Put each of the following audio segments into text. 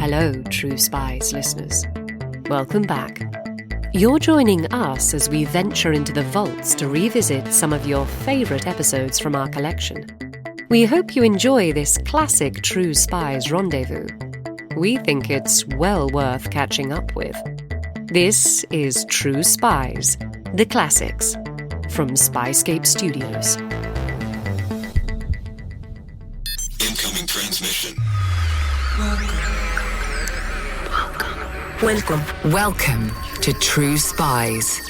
Hello, True Spies listeners. Welcome back. You're joining us as we venture into the vaults to revisit some of your favourite episodes from our collection. We hope you enjoy this classic True Spies rendezvous. We think it's well worth catching up with. This is True Spies, the Classics, from SPYSCAPE Studios. Incoming transmission. Welcome to True Spies.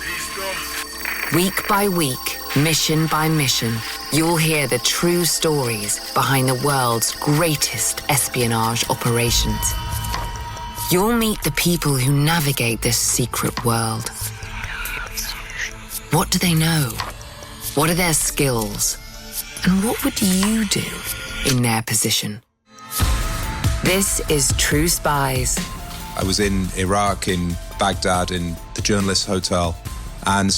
Week by week, mission by mission, you'll hear the true stories behind the world's greatest espionage operations. You'll meet the people who navigate this secret world. What do they know? What are their skills? And what would you do in their position? This is True Spies. I was in Iraq, in Baghdad, in the Journalists Hotel, and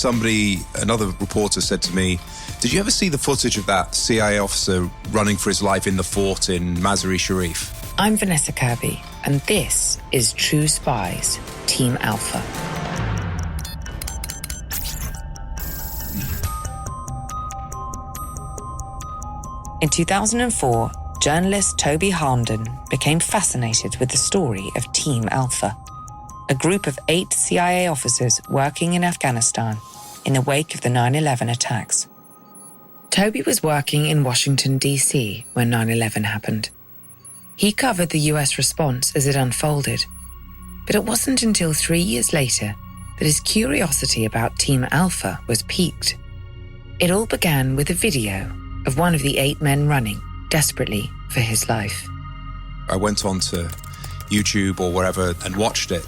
another reporter said to me, "Did you ever see the footage of that CIA officer running for his life in the fort in Mazar-i-Sharif?" I'm Vanessa Kirby, and this is True Spies, Team Alpha. In 2004, journalist Toby Harnden became fascinated with the story of Team Alpha, a group of 8 CIA officers working in Afghanistan in the wake of the 9/11 attacks. Toby was working in Washington, D.C. when 9/11 happened. He covered the US response as it unfolded, but it wasn't until 3 years later that his curiosity about Team Alpha was piqued. It all began with a video of one of the 8 men running desperately for his life. I went onto YouTube or wherever and watched it,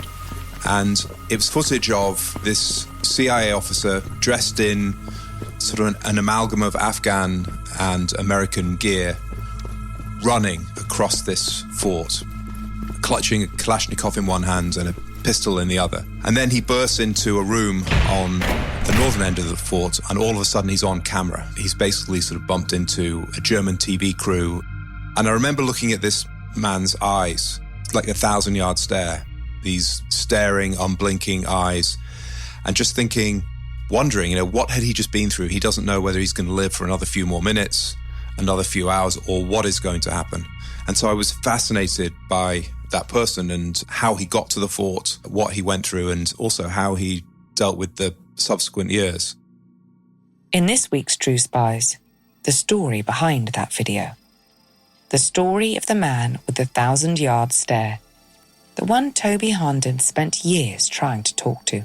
and it was footage of this CIA officer dressed in sort of an amalgam of Afghan and American gear, running across this fort, clutching a Kalashnikov in one hand and a pistol in the other. And then he bursts into a room on the northern end of the fort, and all of a sudden he's on camera. He's basically sort of bumped into a German TV crew. And I remember looking at this man's eyes, like a 1,000-yard stare, these staring, unblinking eyes, and just wondering, what had he just been through? He doesn't know whether he's going to live for another few more minutes, another few hours, or what is going to happen. And so I was fascinated by that person and how he got to the fort, what he went through, and also how he dealt with the subsequent years. In this week's True Spies, the story behind that video. The story of the man with the 1,000-yard stare. The one Toby Harnden spent years trying to talk to,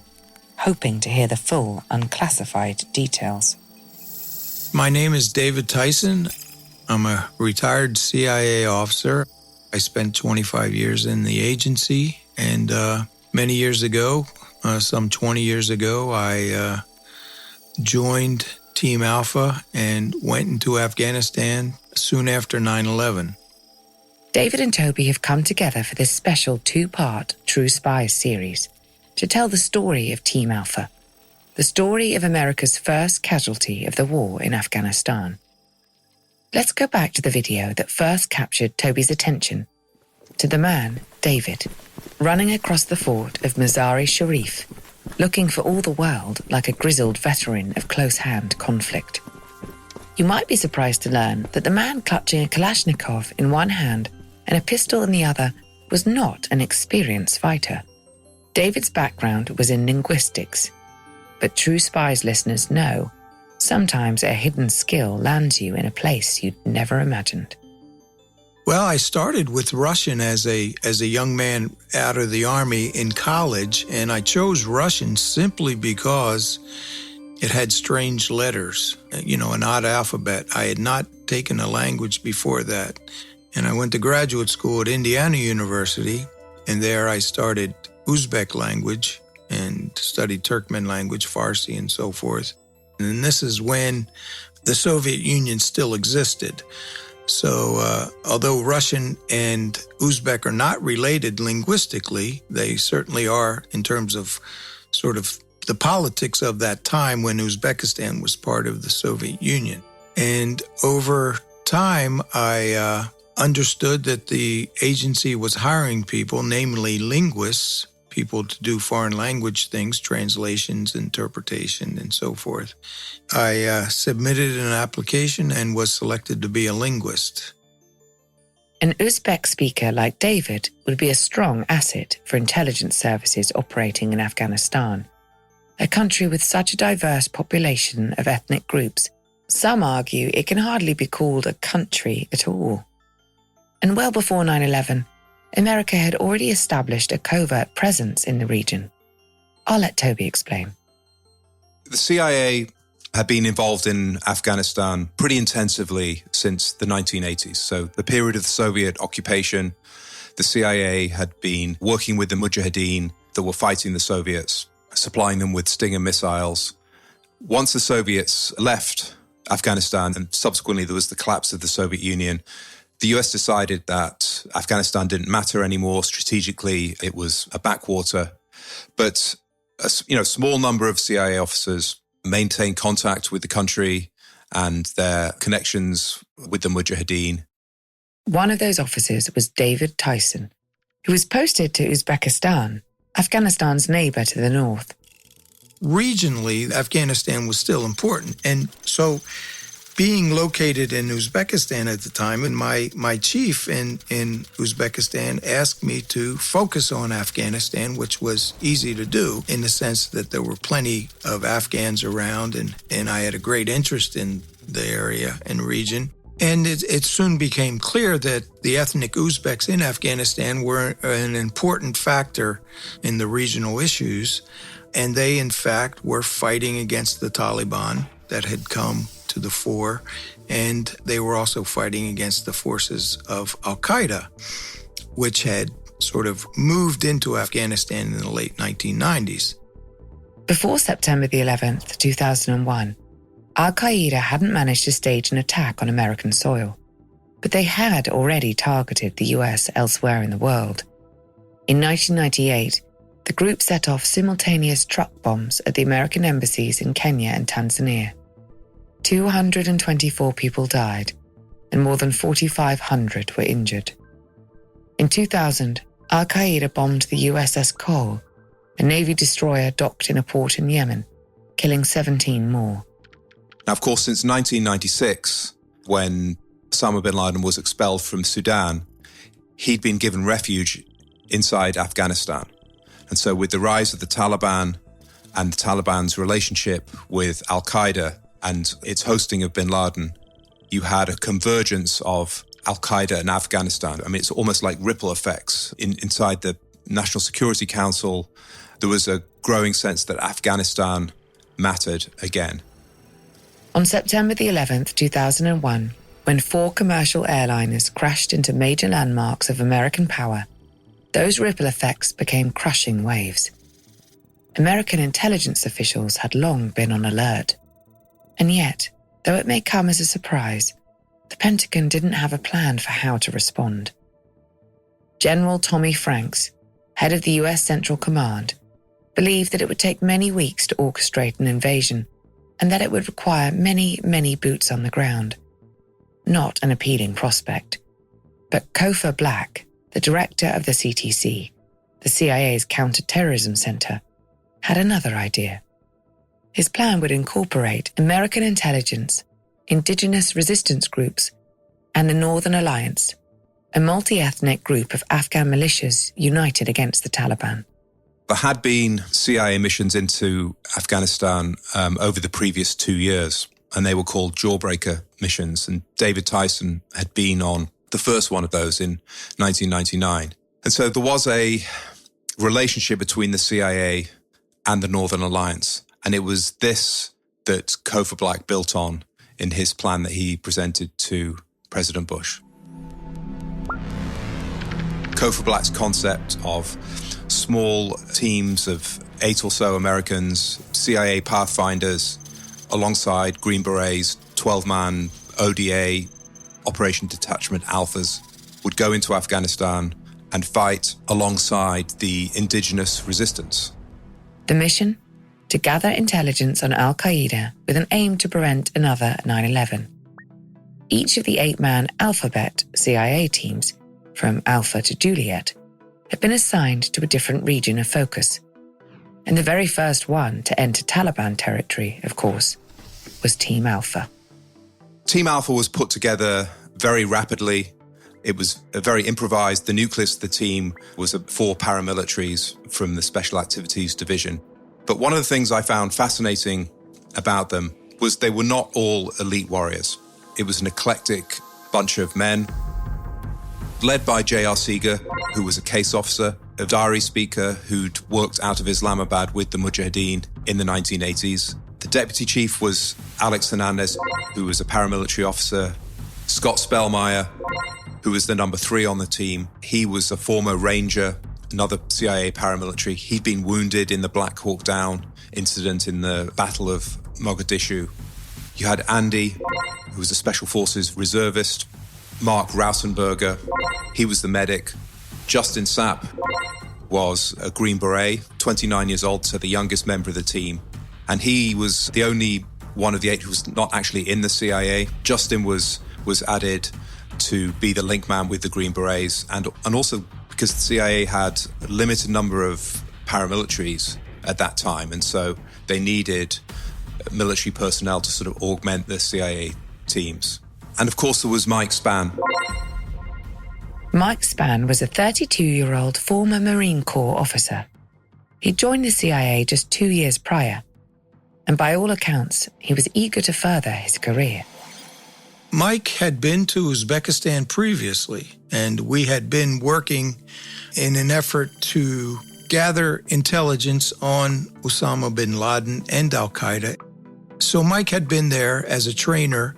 hoping to hear the full, unclassified details. My name is David Tyson. I'm a retired CIA officer. I spent 25 years in the agency, and many years ago, some 20 years ago, I joined Team Alpha and went into Afghanistan soon after 9/11. David and Toby have come together for this special 2-part True Spies series to tell the story of Team Alpha, the story of America's first casualty of the war in Afghanistan. Let's go back to the video that first captured Toby's attention, to the man, David, running across the fort of Mazar-i-Sharif, looking for all the world like a grizzled veteran of close-hand conflict. You might be surprised to learn that the man clutching a Kalashnikov in one hand and a pistol in the other was not an experienced fighter. David's background was in linguistics, but True Spies listeners know sometimes a hidden skill lands you in a place you'd never imagined. Well, I started with Russian as a young man out of the Army in college, and I chose Russian simply because it had strange letters, an odd alphabet. I had not taken a language before that. And I went to graduate school at Indiana University, and there I started Uzbek language and studied Turkmen language, Farsi, and so forth. And this is when the Soviet Union still existed. So although Russian and Uzbek are not related linguistically, they certainly are in terms of sort of the politics of that time when Uzbekistan was part of the Soviet Union. And over time, I understood that the agency was hiring people, namely linguists, people to do foreign language things, translations, interpretation, and so forth. I submitted an application and was selected to be a linguist. An Uzbek speaker like David would be a strong asset for intelligence services operating in Afghanistan, a country with such a diverse population of ethnic groups. Some argue it can hardly be called a country at all. And well before 9/11, America had already established a covert presence in the region. I'll let Toby explain. The CIA had been involved in Afghanistan pretty intensively since the 1980s. So the period of the Soviet occupation, the CIA had been working with the Mujahideen that were fighting the Soviets, supplying them with Stinger missiles. Once the Soviets left Afghanistan, and subsequently there was the collapse of the Soviet Union, the US decided that Afghanistan didn't matter anymore. Strategically, it was a backwater. But a small number of CIA officers maintained contact with the country and their connections with the Mujahideen. One of those officers was David Tyson, who was posted to Uzbekistan, Afghanistan's neighbor to the north. Regionally, Afghanistan was still important. And so being located in Uzbekistan at the time, and my chief in Uzbekistan asked me to focus on Afghanistan, which was easy to do in the sense that there were plenty of Afghans around, and I had a great interest in the area and region. And it soon became clear that the ethnic Uzbeks in Afghanistan were an important factor in the regional issues, and they, in fact, were fighting against the Taliban that had come to the fore, and they were also fighting against the forces of Al-Qaeda, which had sort of moved into Afghanistan in the late 1990s. Before September the 11th, 2001, Al-Qaeda hadn't managed to stage an attack on American soil, but they had already targeted the US elsewhere in the world. In 1998, the group set off simultaneous truck bombs at the American embassies in Kenya and Tanzania. 224 people died, and more than 4,500 were injured. In 2000, Al-Qaeda bombed the USS Cole, a Navy destroyer docked in a port in Yemen, killing 17 more. Now, of course, since 1996, when Osama bin Laden was expelled from Sudan, he'd been given refuge inside Afghanistan. And so with the rise of the Taliban and the Taliban's relationship with Al-Qaeda and its hosting of bin Laden, you had a convergence of Al-Qaeda and Afghanistan. I mean, it's almost like ripple effects. Inside the National Security Council, there was a growing sense that Afghanistan mattered again. On September the 11th, 2001, when 4 commercial airliners crashed into major landmarks of American power, those ripple effects became crushing waves. American intelligence officials had long been on alert. And yet, though it may come as a surprise, the Pentagon didn't have a plan for how to respond. General Tommy Franks, head of the US Central Command, believed that it would take many weeks to orchestrate an invasion and that it would require many, many boots on the ground. Not an appealing prospect. But Kofor Black, the director of the CTC, the CIA's counter-terrorism center, had another idea. His plan would incorporate American intelligence, indigenous resistance groups, and the Northern Alliance, a multi-ethnic group of Afghan militias united against the Taliban. There had been CIA missions into Afghanistan over the previous 2 years, and they were called Jawbreaker missions. And David Tyson had been on the first one of those in 1999. And so there was a relationship between the CIA and the Northern Alliance. And it was this that Kofor Black built on in his plan that he presented to President Bush. Kofor Black's concept of small teams of 8 or so Americans, CIA pathfinders, alongside Green Berets, 12-man ODA, Operation Detachment Alphas, would go into Afghanistan and fight alongside the indigenous resistance. The mission? To gather intelligence on Al-Qaeda with an aim to prevent another 9/11. each of the 8-man alphabet CIA teams, from Alpha to Juliet, had been assigned to a different region of focus. And the very first one to enter Taliban territory, of course, was Team Alpha. Team Alpha was put together very rapidly. It was very improvised. The nucleus of the team was 4 paramilitaries from the Special Activities Division. But one of the things I found fascinating about them was they were not all elite warriors. It was an eclectic bunch of men, led by J.R. Seeger, who was a case officer, a diary speaker who'd worked out of Islamabad with the Mujahideen in the 1980s. The deputy chief was Alex Hernandez, who was a paramilitary officer. Scott Spellmeyer, who was the number 3 on the team. He was a former ranger, another CIA paramilitary. He'd been wounded in the Black Hawk Down incident in the Battle of Mogadishu. You had Andy, who was a Special Forces reservist. Mark Rausenberger, he was the medic. Justin Sapp was a Green Beret, 29 years old, so the youngest member of the team. And he was the only one of the 8 who was not actually in the CIA. Justin was added to be the link man with the Green Berets, and also because the CIA had a limited number of paramilitaries at that time, and so they needed military personnel to sort of augment the CIA teams. And of course, there was Mike Spann. Mike Spann was a 32-year-old former Marine Corps officer. He joined the CIA just 2 years prior, and by all accounts, he was eager to further his career. Mike had been to Uzbekistan previously, and we had been working in an effort to gather intelligence on Osama bin Laden and al-Qaeda. So Mike had been there as a trainer,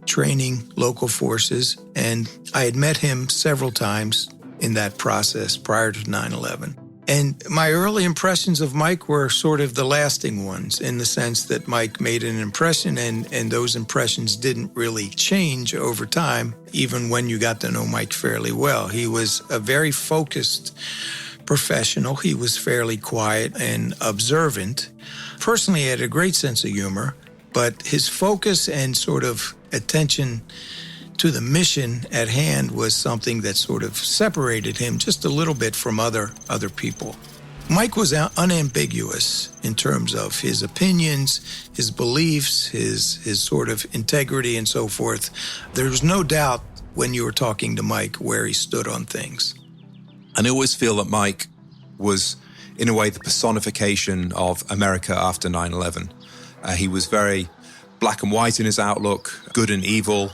training local forces, and I had met him several times in that process prior to 9/11. And my early impressions of Mike were sort of the lasting ones, in the sense that Mike made an impression, and those impressions didn't really change over time, even when you got to know Mike fairly well. He was a very focused professional. He was fairly quiet and observant. Personally, he had a great sense of humor, but his focus and sort of attention to the mission at hand was something that sort of separated him just a little bit from other people. Mike was unambiguous in terms of his opinions, his beliefs, his sort of integrity and so forth. There was no doubt when you were talking to Mike where he stood on things. And I always feel that Mike was, in a way, the personification of America after 9/11. He was very black and white in his outlook, good and evil,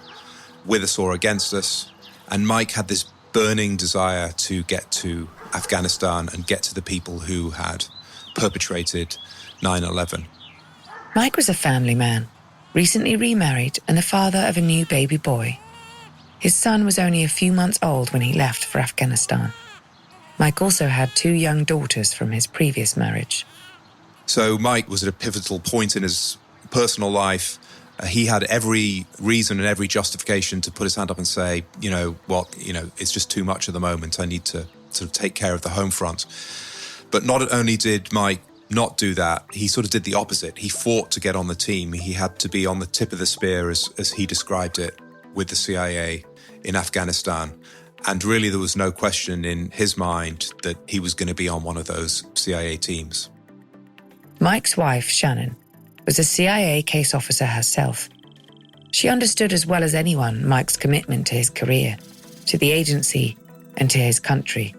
with us or against us. And Mike had this burning desire to get to Afghanistan and get to the people who had perpetrated 9/11. Mike was a family man, recently remarried and the father of a new baby boy. His son was only a few months old when he left for Afghanistan. Mike also had 2 young daughters from his previous marriage. So Mike was at a pivotal point in his personal life. He had every reason and every justification to put his hand up and say, it's just too much at the moment. I need to sort of take care of the home front. But not only did Mike not do that, he sort of did the opposite. He fought to get on the team. He had to be on the tip of the spear, as he described it, with the CIA in Afghanistan. And really, there was no question in his mind that he was going to be on one of those CIA teams. Mike's wife, Shannon, was a CIA case officer herself. She understood as well as anyone Mike's commitment to his career, to the agency, and to his country.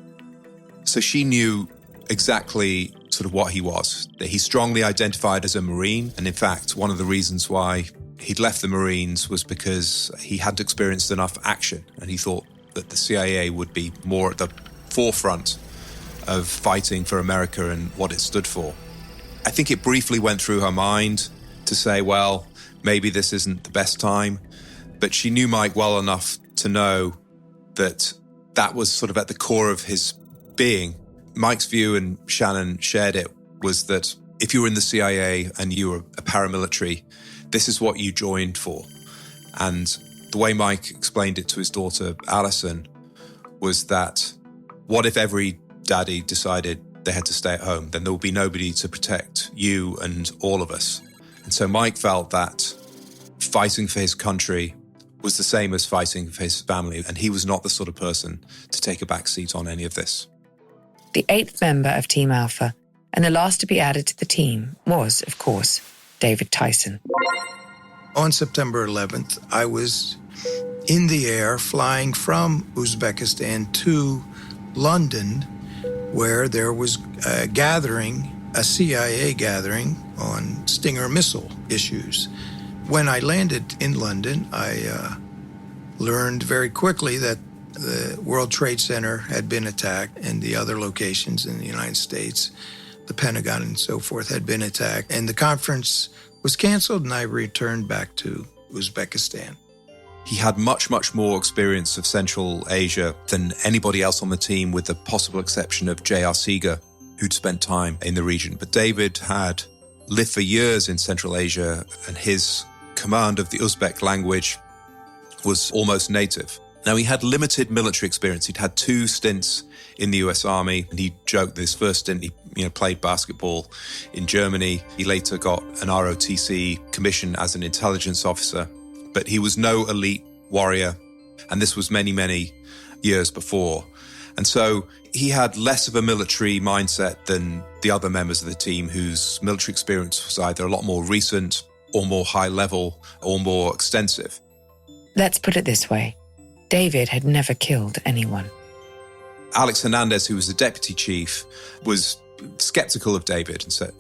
So she knew exactly sort of what he was, that he strongly identified as a Marine. And in fact, one of the reasons why he'd left the Marines was because he hadn't experienced enough action. And he thought that the CIA would be more at the forefront of fighting for America and what it stood for. I think it briefly went through her mind to say, well, maybe this isn't the best time. But she knew Mike well enough to know that that was sort of at the core of his being. Mike's view, and Shannon shared it, was that if you were in the CIA and you were a paramilitary, this is what you joined for. And the way Mike explained it to his daughter, Alison, was that what if every daddy decided they had to stay at home? Then there would be nobody to protect you and all of us. And so Mike felt that fighting for his country was the same as fighting for his family, and he was not the sort of person to take a back seat on any of this. The 8th member of Team Alpha, and the last to be added to the team, was, of course, David Tyson. On September 11th, I was in the air flying from Uzbekistan to London, where there was a gathering, a CIA gathering on Stinger missile issues. When I landed in London, I learned very quickly that the World Trade Center had been attacked, and the other locations in the United States, the Pentagon and so forth, had been attacked. And the conference was canceled, and I returned back to Uzbekistan. He had much, much more experience of Central Asia than anybody else on the team, with the possible exception of J.R. Seeger, who'd spent time in the region. But David had lived for years in Central Asia, and his command of the Uzbek language was almost native. Now, he had limited military experience. He'd had 2 stints in the US Army, and he joked that his first stint, he played basketball in Germany. He later got an ROTC commission as an intelligence officer, but he was no elite warrior, and this was many, many years before. And so he had less of a military mindset than the other members of the team, whose military experience was either a lot more recent or more high level or more extensive. Let's put it this way. David had never killed anyone. Alex Hernandez, who was the deputy chief, was skeptical of David and said,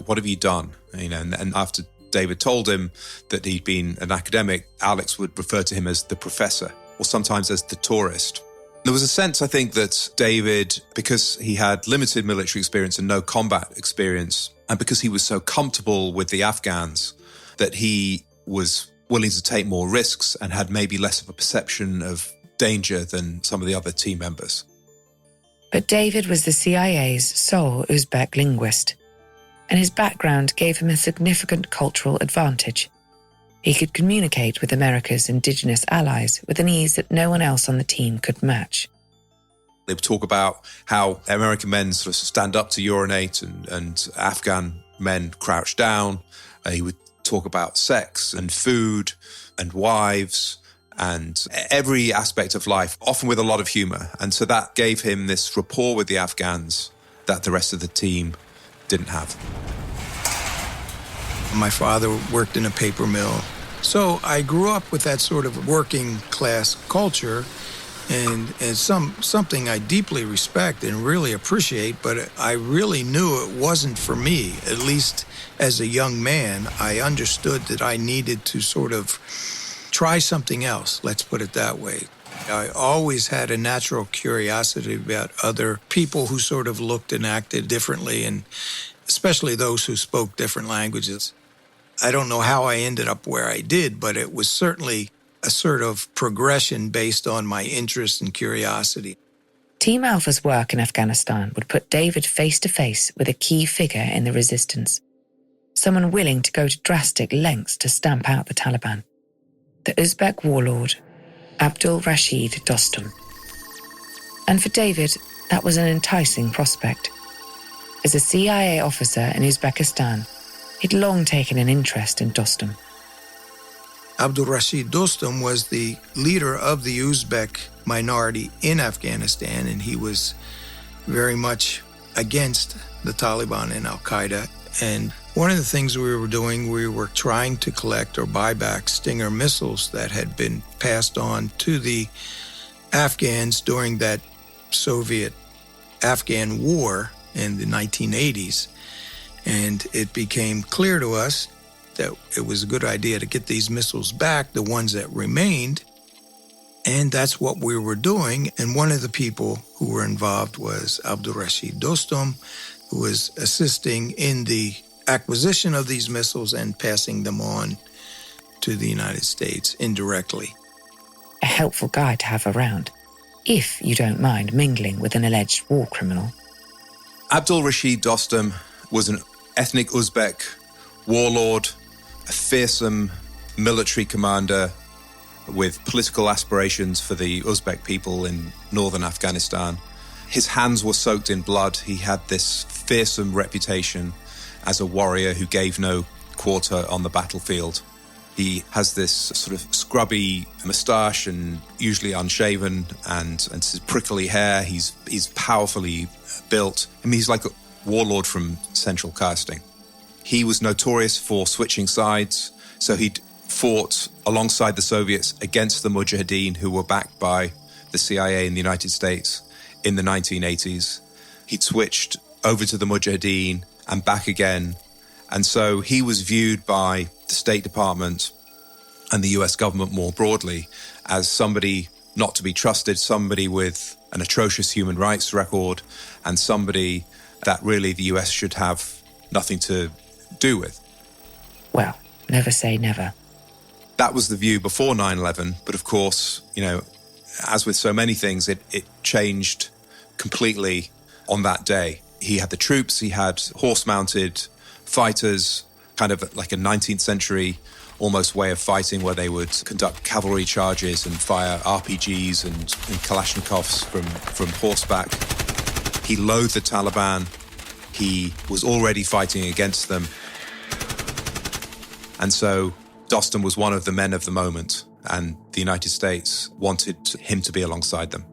what have you done? And after David told him that he'd been an academic, Alex would refer to him as the professor, or sometimes as the tourist. There was a sense, I think, that David, because he had limited military experience and no combat experience, and because he was so comfortable with the Afghans, that he was willing to take more risks and had maybe less of a perception of danger than some of the other team members. But David was the CIA's sole Uzbek linguist, and his background gave him a significant cultural advantage. He could communicate with America's indigenous allies with an ease that no one else on the team could match. They would talk about how American men sort of stand up to urinate and Afghan men crouch down. He would talk about sex and food and wives and every aspect of life, often with a lot of humor. And so that gave him this rapport with the Afghans that the rest of the team didn't have. My father worked in a paper mill. So I grew up with that sort of working class culture, and something I deeply respect and really appreciate, but I really knew it wasn't for me. At least as a young man, I understood that I needed to sort of try something else, let's put it that way. I always had a natural curiosity about other people who sort of looked and acted differently, and especially those who spoke different languages. I don't know how I ended up where I did, but it was certainly a sort of progression based on my interest and curiosity. Team Alpha's work in Afghanistan would put David face to face with a key figure in the resistance, someone willing to go to drastic lengths to stamp out the Taliban, the Uzbek warlord, Abdul Rashid Dostum. And for David, that was an enticing prospect. As a CIA officer in Uzbekistan, he'd long taken an interest in Dostum. Abdul Rashid Dostum was the leader of the Uzbek minority in Afghanistan, and he was very much against the Taliban and Al-Qaeda. And one of the things we were doing, we were trying to collect or buy back Stinger missiles that had been passed on to the Afghans during that Soviet-Afghan war in the 1980s. And it became clear to us that it was a good idea to get these missiles back, the ones that remained. And that's what we were doing. And one of the people who were involved was Abdul Rashid Dostum, who was assisting in the acquisition of these missiles and passing them on to the United States indirectly. A helpful guy to have around, if you don't mind mingling with an alleged war criminal. Abdul Rashid Dostum was an ethnic Uzbek warlord, a fearsome military commander with political aspirations for the Uzbek people in northern Afghanistan. His hands were soaked in blood. He had this fearsome reputation as a warrior who gave no quarter on the battlefield. He has this sort of scrubby moustache and usually unshaven and his prickly hair. He's powerfully built. I mean, he's like a warlord from Central Casting. He was notorious for switching sides, so he'd fought alongside the Soviets against the Mujahideen, who were backed by the CIA in the United States in the 1980s. He'd switched over to the Mujahideen and back again. And so he was viewed by the State Department and the US government more broadly as somebody not to be trusted, somebody with an atrocious human rights record, and somebody that really the US should have nothing to do with. Well, never say never. That was the view before 9/11, but of course, as with so many things, it changed completely on that day. He had the troops, he had horse-mounted fighters, kind of like a 19th century almost way of fighting where they would conduct cavalry charges and fire RPGs and Kalashnikovs from horseback. He loathed the Taliban. He was already fighting against them. And so Dostum was one of the men of the moment, and the United States wanted him to be alongside them.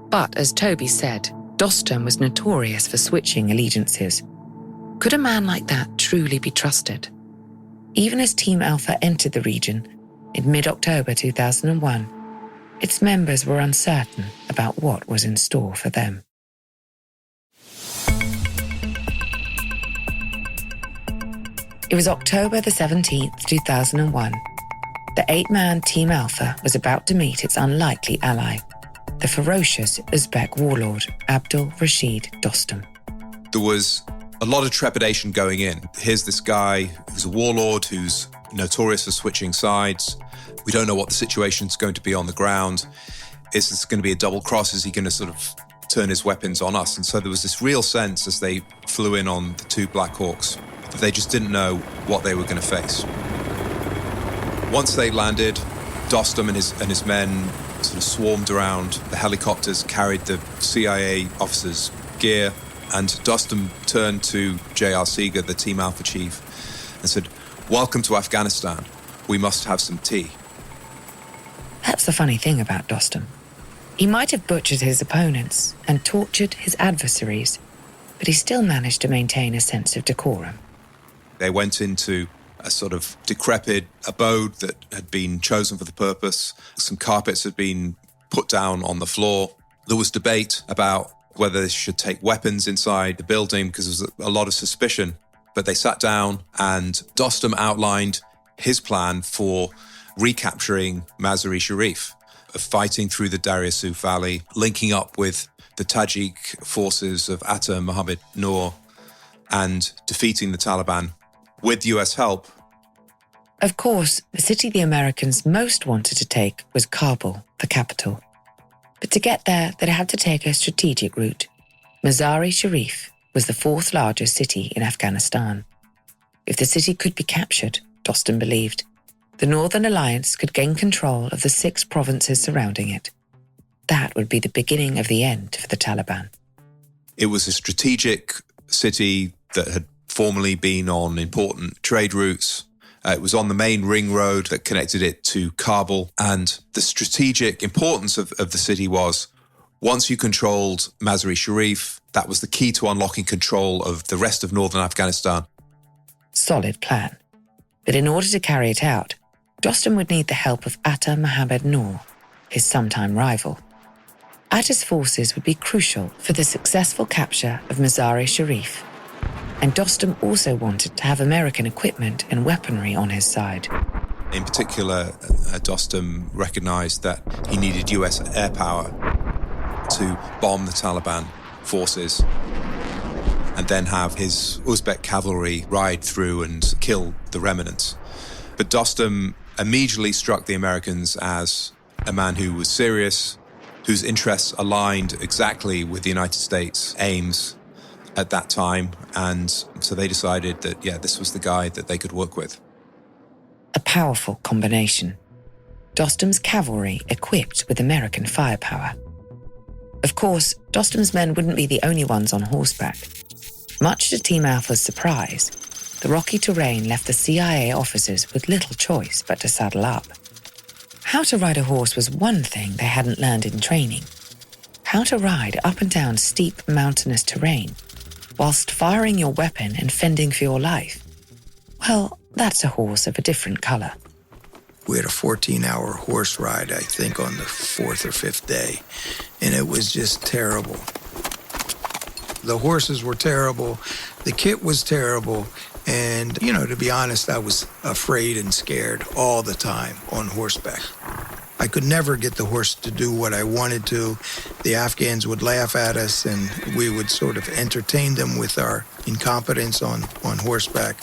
But as Toby said, Dostum was notorious for switching allegiances. Could a man like that truly be trusted? Even as Team Alpha entered the region in mid-October 2001, its members were uncertain about what was in store for them. It was October the 17th, 2001. The 8-man Team Alpha was about to meet its unlikely ally, the ferocious Uzbek warlord Abdul Rashid Dostum. There was a lot of trepidation going in. Here's this guy who's a warlord, who's notorious for switching sides. We don't know what the situation's going to be on the ground. Is this going to be a double cross? Is he going to sort of turn his weapons on us? And so there was this real sense as they flew in on the 2 Black Hawks that they just didn't know what they were going to face. Once they landed, Dostum and his men sort of swarmed around. The helicopters carried the CIA officers' gear, and Dostum turned to J.R. Seeger, the Team Alpha chief, and said, "Welcome to Afghanistan. We must have some tea." That's the funny thing about Dostum. He might have butchered his opponents and tortured his adversaries, but he still managed to maintain a sense of decorum. They went into a sort of decrepit abode that had been chosen for the purpose. Some carpets had been put down on the floor. There was debate about whether they should take weapons inside the building because there was a lot of suspicion. But they sat down and Dostum outlined his plan for recapturing Mazar-i-Sharif, of fighting through the Darya Suf Valley, linking up with the Tajik forces of Atta Mohammed Noor and defeating the Taliban with US help. Of course, the city the Americans most wanted to take was Kabul, the capital. But to get there, they'd have to take a strategic route. Mazar-i-Sharif was the 4th largest city in Afghanistan. If the city could be captured, Dostum believed, the Northern Alliance could gain control of the 6 provinces surrounding it. That would be the beginning of the end for the Taliban. It was a strategic city that had formerly been on important trade routes. It was on the main ring road that connected it to Kabul. And the strategic importance of the city was, once you controlled Mazar-i-Sharif, that was the key to unlocking control of the rest of northern Afghanistan. Solid plan. But in order to carry it out, Dostum would need the help of Atta Mohammed Noor, his sometime rival. Atta's forces would be crucial for the successful capture of Mazar-i-Sharif. And Dostum also wanted to have American equipment and weaponry on his side. In particular, Dostum recognized that he needed US air power to bomb the Taliban forces and then have his Uzbek cavalry ride through and kill the remnants. But Dostum immediately struck the Americans as a man who was serious, whose interests aligned exactly with the United States' aims at that time, and so they decided that, this was the guy that they could work with. A powerful combination. Dostum's cavalry equipped with American firepower. Of course, Dostum's men wouldn't be the only ones on horseback. Much to Team Alpha's surprise, the rocky terrain left the CIA officers with little choice but to saddle up. How to ride a horse was one thing they hadn't learned in training. How to ride up and down steep mountainous terrain whilst firing your weapon and fending for your life, well, that's a horse of a different colour. We had a 14-hour horse ride, I think, on the 4th or 5th day, and it was just terrible. The horses were terrible, the kit was terrible, and, to be honest, I was afraid and scared all the time on horseback. I could never get the horse to do what I wanted to. The Afghans would laugh at us, and we would sort of entertain them with our incompetence on horseback.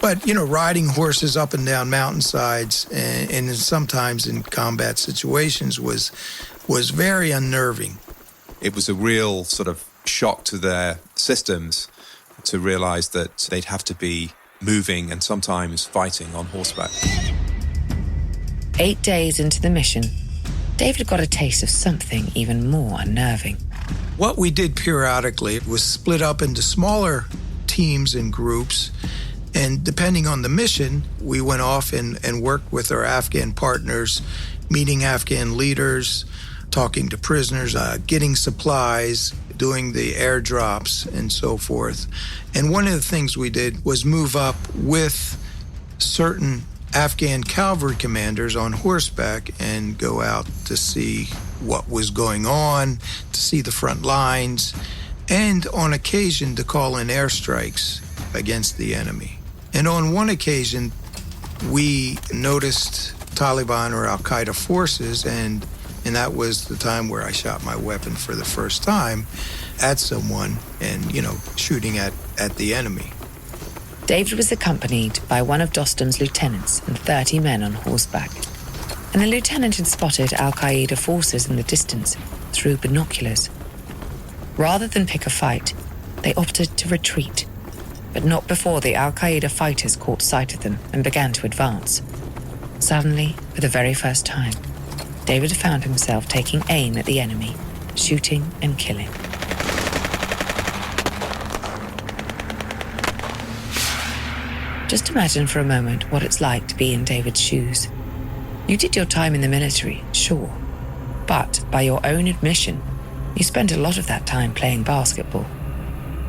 But, riding horses up and down mountainsides and sometimes in combat situations was very unnerving. It was a real sort of shock to their systems to realize that they'd have to be moving and sometimes fighting on horseback. 8 days into the mission, David got a taste of something even more unnerving. What we did periodically was split up into smaller teams and groups, and depending on the mission, we went off and worked with our Afghan partners, meeting Afghan leaders, talking to prisoners, getting supplies, doing the airdrops, and so forth. And one of the things we did was move up with certain Afghan cavalry commanders on horseback and go out to see what was going on, to see the front lines, and on occasion to call in airstrikes against the enemy. And on one occasion, we noticed Taliban or Al-Qaeda forces, and that was the time where I shot my weapon for the first time at someone and, shooting at the enemy. David was accompanied by one of Dostum's lieutenants and 30 men on horseback. And the lieutenant had spotted Al-Qaeda forces in the distance through binoculars. Rather than pick a fight, they opted to retreat, but not before the Al-Qaeda fighters caught sight of them and began to advance. Suddenly, for the very first time, David found himself taking aim at the enemy, shooting and killing. Just imagine for a moment what it's like to be in David's shoes. You did your time in the military, sure, but by your own admission, you spent a lot of that time playing basketball.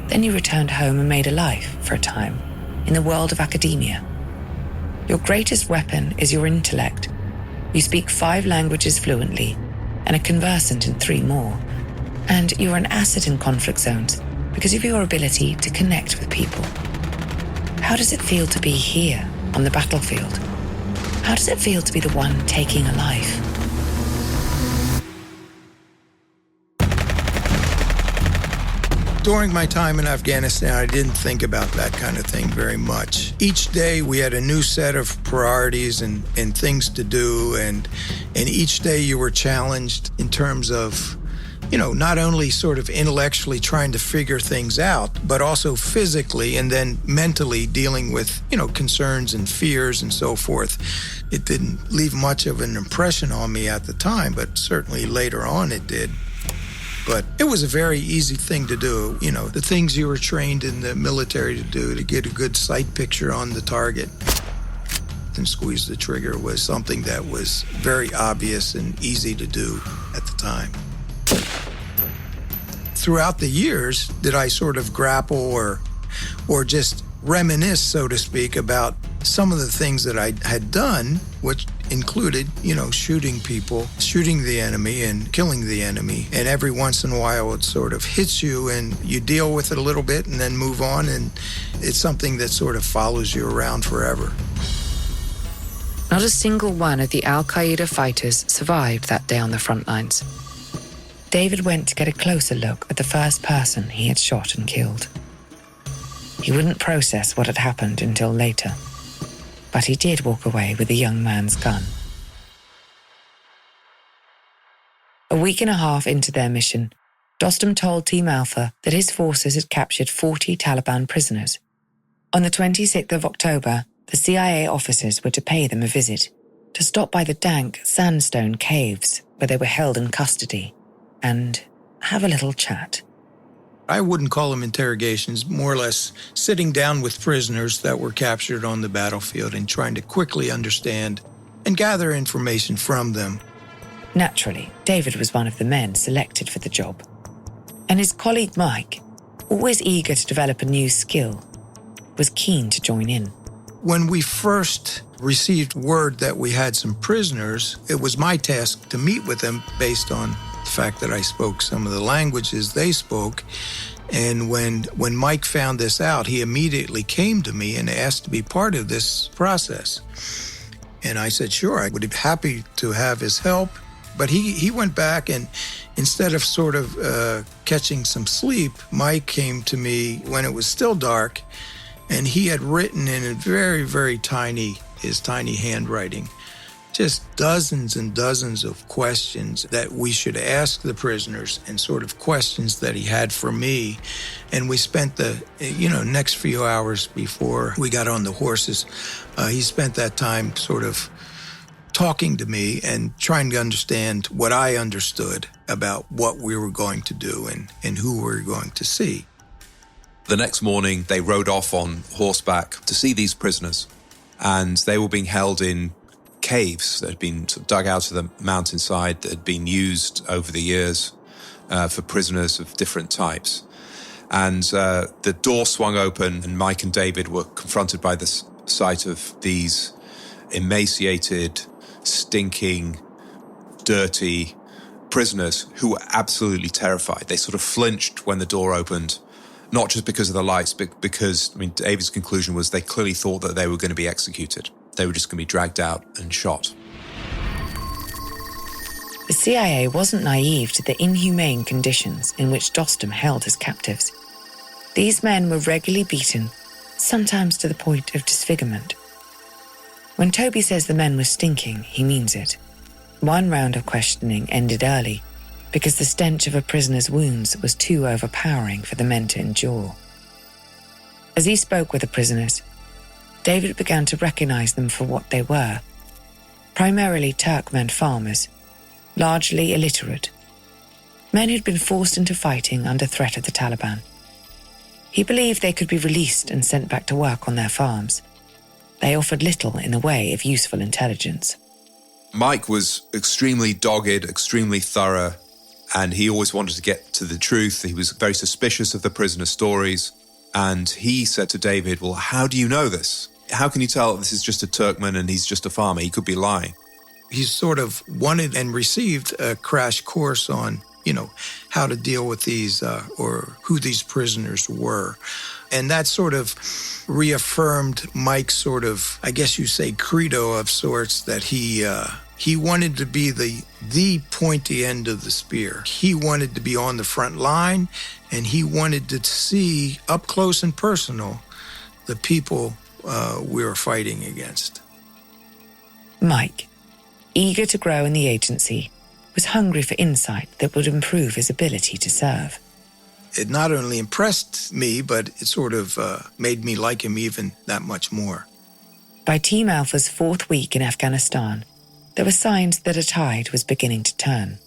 Then you returned home and made a life, for a time, in the world of academia. Your greatest weapon is your intellect. You speak 5 languages fluently and are conversant in 3 more. And you're an asset in conflict zones because of your ability to connect with people. How does it feel to be here on the battlefield? How does it feel to be the one taking a life? During my time in Afghanistan, I didn't think about that kind of thing very much. Each day we had a new set of priorities and things to do, and each day you were challenged in terms of, not only sort of intellectually trying to figure things out, but also physically and then mentally dealing with, concerns and fears and so forth. It didn't leave much of an impression on me at the time, but certainly later on it did. But it was a very easy thing to do, the things you were trained in the military to do to get a good sight picture on the target and squeeze the trigger was something that was very obvious and easy to do at the time. Throughout the years, did I sort of grapple or just reminisce, so to speak, about some of the things that I had done, which included, shooting people, shooting the enemy and killing the enemy. And every once in a while it sort of hits you and you deal with it a little bit and then move on. And it's something that sort of follows you around forever. Not a single one of the Al-Qaeda fighters survived that day on the front lines. David went to get a closer look at the first person he had shot and killed. He wouldn't process what had happened until later, but he did walk away with the young man's gun. A week and a half into their mission, Dostum told Team Alpha that his forces had captured 40 Taliban prisoners. On the 26th of October, the CIA officers were to pay them a visit, to stop by the dank sandstone caves where they were held in custody, and have a little chat. I wouldn't call them interrogations, more or less sitting down with prisoners that were captured on the battlefield and trying to quickly understand and gather information from them. Naturally, David was one of the men selected for the job. And his colleague Mike, always eager to develop a new skill, was keen to join in. When we first received word that we had some prisoners, it was my task to meet with them based on the fact that I spoke some of the languages they spoke. And when Mike found this out, he immediately came to me and asked to be part of this process. And I said, sure, I would be happy to have his help. But he went back, and instead of sort of catching some sleep, Mike came to me when it was still dark, and he had written in a very, very his tiny handwriting, just dozens and dozens of questions that we should ask the prisoners and sort of questions that he had for me. And we spent the, next few hours before we got on the horses, he spent that time sort of talking to me and trying to understand what I understood about what we were going to do and who we were going to see. The next morning, they rode off on horseback to see these prisoners, and they were being held in caves that had been sort of dug out of the mountainside that had been used over the years for prisoners of different types. And the door swung open, and Mike and David were confronted by the sight of these emaciated, stinking, dirty prisoners who were absolutely terrified. They sort of flinched when the door opened, not just because of the lights, but because, David's conclusion was they clearly thought that they were going to be executed. They were just going to be dragged out and shot. The CIA wasn't naive to the inhumane conditions in which Dostum held his captives. These men were regularly beaten, sometimes to the point of disfigurement. When Toby says the men were stinking, he means it. One round of questioning ended early because the stench of a prisoner's wounds was too overpowering for the men to endure. As he spoke with the prisoners, David began to recognize them for what they were. Primarily Turkmen farmers, largely illiterate. Men who'd been forced into fighting under threat of the Taliban. He believed they could be released and sent back to work on their farms. They offered little in the way of useful intelligence. Mike was extremely dogged, extremely thorough, and he always wanted to get to the truth. He was very suspicious of the prisoner stories. And he said to David, well, how do you know this? How can you tell this is just a Turkmen and he's just a farmer? He could be lying. He sort of wanted and received a crash course on, how to deal with these or who these prisoners were. And that sort of reaffirmed Mike's sort of, I guess you say, credo of sorts, that he wanted to be the pointy end of the spear. He wanted to be on the front line, and he wanted to see up close and personal the people we were fighting against. Mike, eager to grow in the agency, was hungry for insight that would improve his ability to serve. It not only impressed me, but it sort of made me like him even that much more. By Team Alpha's 4th week in Afghanistan, there were signs that a tide was beginning to turn.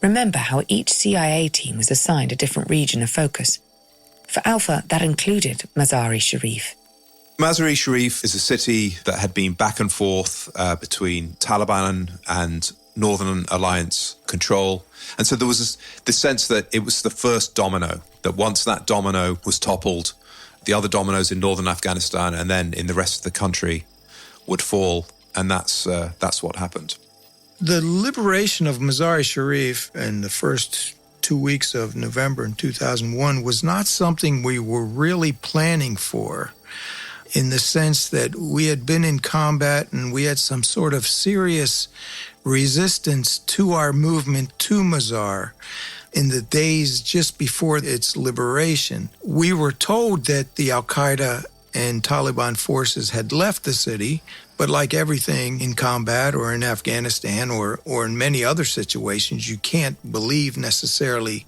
Remember how each CIA team was assigned a different region of focus. For Alpha, that included Mazar-i-Sharif. Mazar-i-Sharif is a city that had been back and forth between Taliban and Northern Alliance control. And so there was this sense that it was the first domino, that once that domino was toppled, the other dominoes in northern Afghanistan and then in the rest of the country would fall. And that's what happened. The liberation of Mazar-i-Sharif in the first 2 weeks of November in 2001 was not something we were really planning for, in the sense that we had been in combat and we had some sort of serious resistance to our movement to Mazar in the days just before its liberation. We were told that the Al-Qaeda and Taliban forces had left the city, but like everything in combat or in Afghanistan or in many other situations, you can't believe necessarily,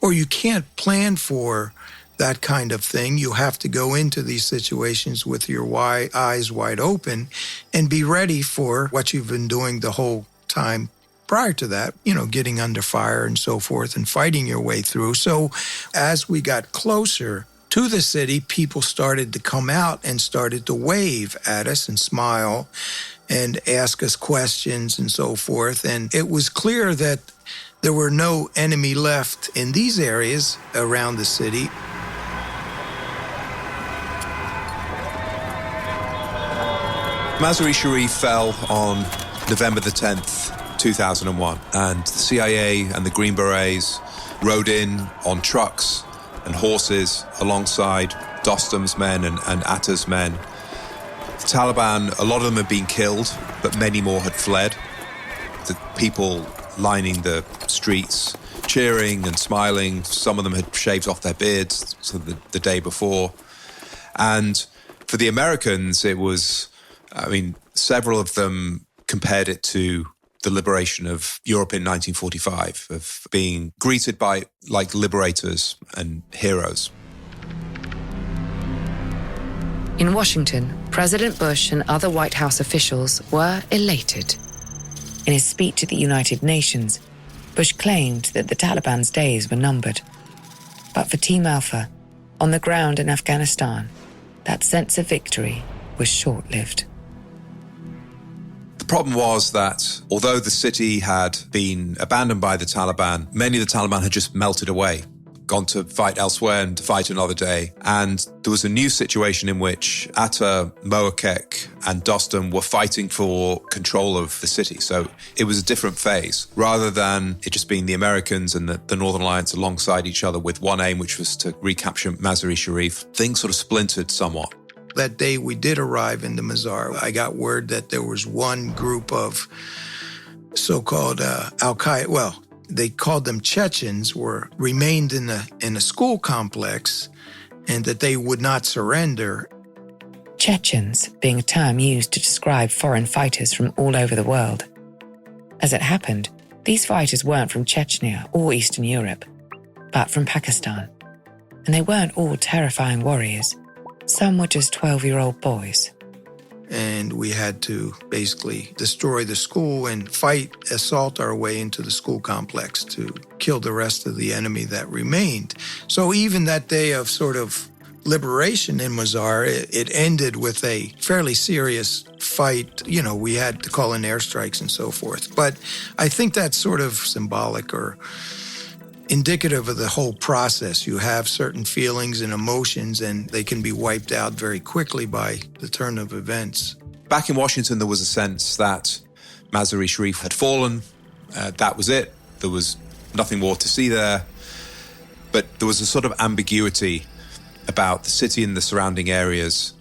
or you can't plan for that kind of thing. You have to go into these situations with your eyes wide open and be ready for what you've been doing the whole time prior to that, getting under fire and so forth and fighting your way through. So as we got closer to the city, people started to come out and started to wave at us and smile and ask us questions and so forth. And it was clear that there were no enemy left in these areas around the city. Mazar-i-Sharif fell on November the 10th, 2001, and the CIA and the Green Berets rode in on trucks and horses alongside Dostum's men and Atta's men. The Taliban, a lot of them had been killed, but many more had fled. The people lining the streets, cheering and smiling, some of them had shaved off their beards the day before. And for the Americans, it was, several of them compared it to the liberation of Europe in 1945, of being greeted by like liberators and heroes. In Washington, President Bush and other White House officials were elated. In his speech at the United Nations, Bush claimed that the Taliban's days were numbered. But for Team Alpha, on the ground in Afghanistan, that sense of victory was short-lived. The problem was that although the city had been abandoned by the Taliban, many of the Taliban had just melted away, gone to fight elsewhere and to fight another day. And there was a new situation in which Atta, Moakek and Dostum were fighting for control of the city. So it was a different phase. Rather than it just being the Americans and the Northern Alliance alongside each other with one aim, which was to recapture Mazar-i-Sharif, things sort of splintered somewhat. That day we did arrive in the Mazar, I got word that there was one group of so-called Al-Qaeda, well, they called them Chechens, remained in a school complex and that they would not surrender. Chechens being a term used to describe foreign fighters from all over the world. As it happened, these fighters weren't from Chechnya or Eastern Europe, but from Pakistan. And they weren't all terrifying warriors. Some were just 12-year-old boys. And we had to basically destroy the school and assault our way into the school complex to kill the rest of the enemy that remained. So even that day of sort of liberation in Mazar, it ended with a fairly serious fight. You know, we had to call in airstrikes and so forth. But I think that's sort of symbolic or indicative of the whole process. You have certain feelings and emotions, and they can be wiped out very quickly by the turn of events. Back in Washington, there was a sense that Mazar-i-Sharif had fallen. That was it. There was nothing more to see there. But there was a sort of ambiguity about the city and the surrounding areas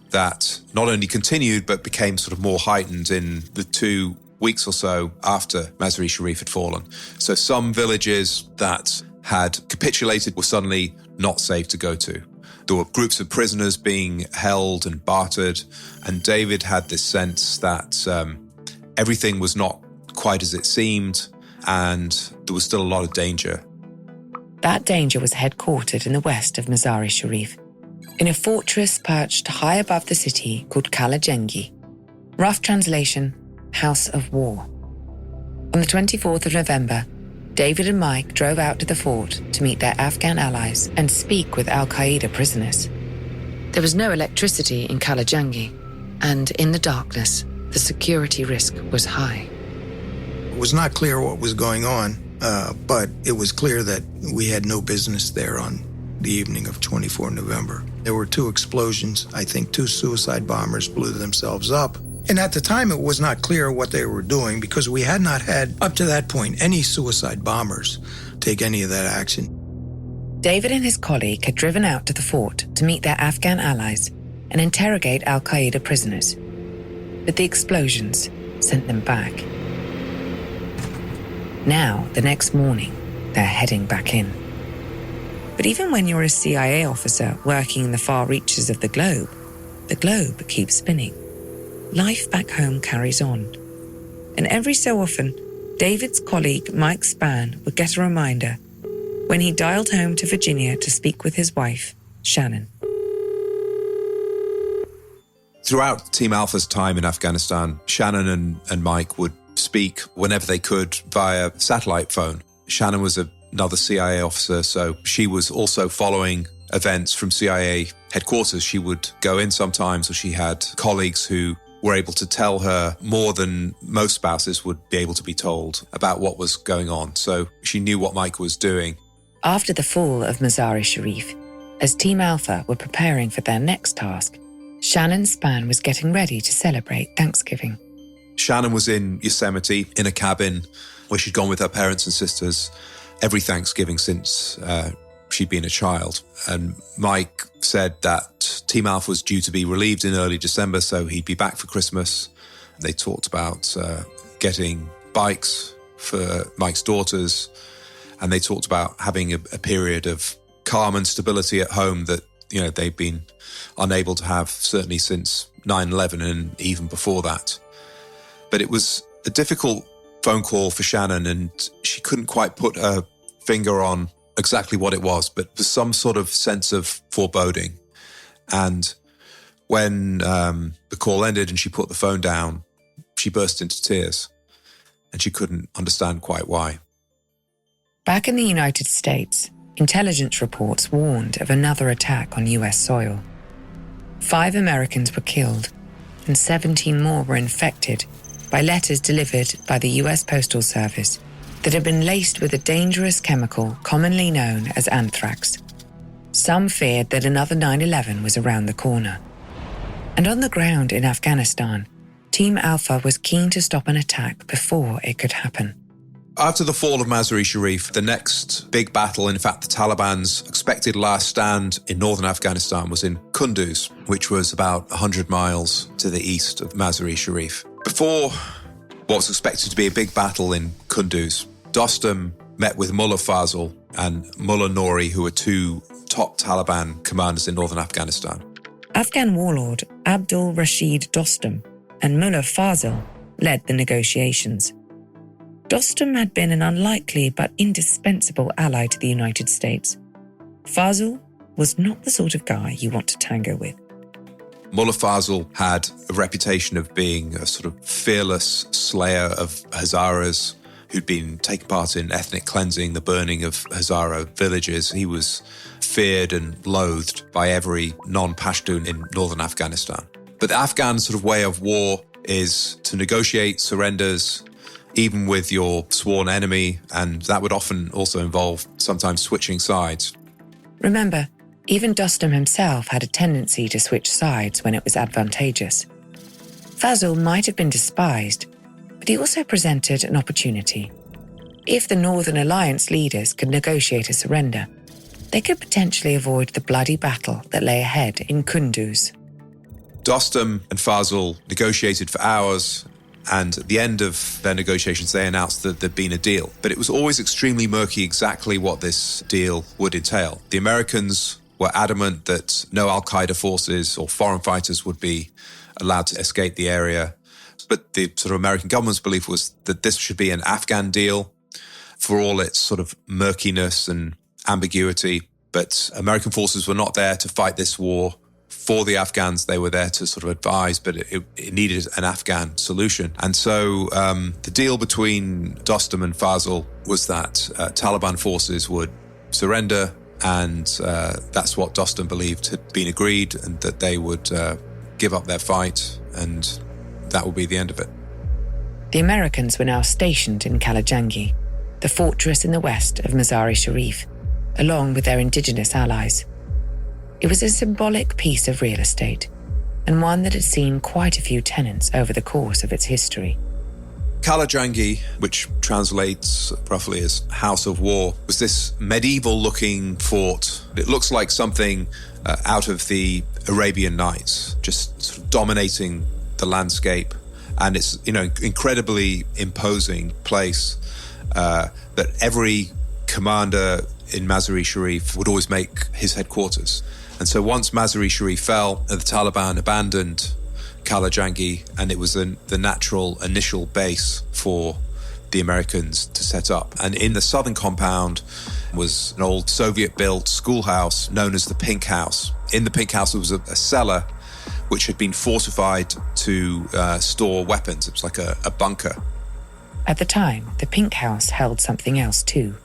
that not only continued, but became sort of more heightened in the 2 weeks or so after Mazar-i-Sharif had fallen. So some villages that had capitulated were suddenly not safe to go to. There were groups of prisoners being held and bartered, and David had this sense that everything was not quite as it seemed, and there was still a lot of danger. That danger was headquartered in the west of Mazar-i-Sharif, in a fortress perched high above the city called Kalajengi. Rough translation, House of War. On the 24th of November, David and Mike drove out to the fort to meet their Afghan allies and speak with Al-Qaeda prisoners. There was no electricity in Kalajangi, and in the darkness, the security risk was high. It was not clear what was going on, but it was clear that we had no business there on the evening of 24 November. There were 2 explosions. I think 2 suicide bombers blew themselves up. And at the time, it was not clear what they were doing because we had not had, up to that point, any suicide bombers take any of that action. David and his colleague had driven out to the fort to meet their Afghan allies and interrogate Al-Qaeda prisoners. But the explosions sent them back. Now, the next morning, they're heading back in. But even when you're a CIA officer working in the far reaches of the globe keeps spinning. Life back home carries on. And every so often, David's colleague Mike Spann would get a reminder when he dialed home to Virginia to speak with his wife, Shannon. Throughout Team Alpha's time in Afghanistan, Shannon and Mike would speak whenever they could via satellite phone. Shannon was another CIA officer, so she was also following events from CIA headquarters. She would go in sometimes, or she had colleagues who were able to tell her more than most spouses would be able to be told about what was going on. So she knew what Mike was doing. After the fall of Mazar-i-Sharif, as Team Alpha were preparing for their next task, Shannon Spann was getting ready to celebrate Thanksgiving. Shannon was in Yosemite in a cabin where she'd gone with her parents and sisters every Thanksgiving since she'd been a child. And Mike said that Team Alpha was due to be relieved in early December, so he'd be back for Christmas. They talked about getting bikes for Mike's daughters, and they talked about having a period of calm and stability at home that, you know, they've been unable to have certainly since 9/11 and even before that. But it was a difficult phone call for Shannon, and she couldn't quite put her finger on exactly what it was, but there's some sort of sense of foreboding. And when the call ended and she put the phone down, she burst into tears, and she couldn't understand quite why. Back in the United States, intelligence reports warned of another attack on US soil. 5 Americans were killed, and 17 more were infected by letters delivered by the US Postal Service that had been laced with a dangerous chemical commonly known as anthrax. Some feared that another 9/11 was around the corner. And on the ground in Afghanistan, Team Alpha was keen to stop an attack before it could happen. After the fall of Mazar-i-Sharif, the next big battle, in fact, the Taliban's expected last stand in northern Afghanistan was in Kunduz, which was about 100 miles to the east of Mazar-i-Sharif. Before what was expected to be a big battle in Kunduz, Dostum met with Mullah Fazl and Mullah Nouri, who were 2 top Taliban commanders in northern Afghanistan. Afghan warlord Abdul Rashid Dostum and Mullah Fazl led the negotiations. Dostum had been an unlikely but indispensable ally to the United States. Fazl was not the sort of guy you want to tango with. Mullah Fazl had a reputation of being a sort of fearless slayer of Hazaras who'd been taking part in ethnic cleansing, the burning of Hazara villages. He was feared and loathed by every non-Pashtun in northern Afghanistan. But the Afghan sort of way of war is to negotiate surrenders, even with your sworn enemy, and that would often also involve sometimes switching sides. Remember, even Dostum himself had a tendency to switch sides when it was advantageous. Fazl might have been despised, but he also presented an opportunity. If the Northern Alliance leaders could negotiate a surrender, they could potentially avoid the bloody battle that lay ahead in Kunduz. Dostum and Fazl negotiated for hours, and at the end of their negotiations, they announced that there'd been a deal. But it was always extremely murky exactly what this deal would entail. The Americans were adamant that no al-Qaeda forces or foreign fighters would be allowed to escape the area. But the sort of American government's belief was that this should be an Afghan deal for all its sort of murkiness and ambiguity. But American forces were not there to fight this war for the Afghans. They were there to sort of advise, but it needed an Afghan solution. And so the deal between Dostum and Fazl was that Taliban forces would surrender, and that's what Dostum believed had been agreed, and that they would give up their fight, and that would be the end of it. The Americans were now stationed in Kalajangi, the fortress in the west of Mazar-i-Sharif, along with their indigenous allies. It was a symbolic piece of real estate, and one that had seen quite a few tenants over the course of its history. Kalajangi, which translates roughly as House of War, was this medieval-looking fort. It looks like something out of the Arabian Nights, just sort of dominating the landscape. And it's, incredibly imposing place that every commander in Mazar-i-Sharif would always make his headquarters. And so once Mazar-i-Sharif fell, the Taliban abandoned Kalajangi, and it was the natural initial base for the Americans to set up. And in the southern compound was an old Soviet-built schoolhouse known as the Pink House. In the Pink House, there was a cellar which had been fortified to store weapons. It was like a bunker. At the time, the Pink House held something else too.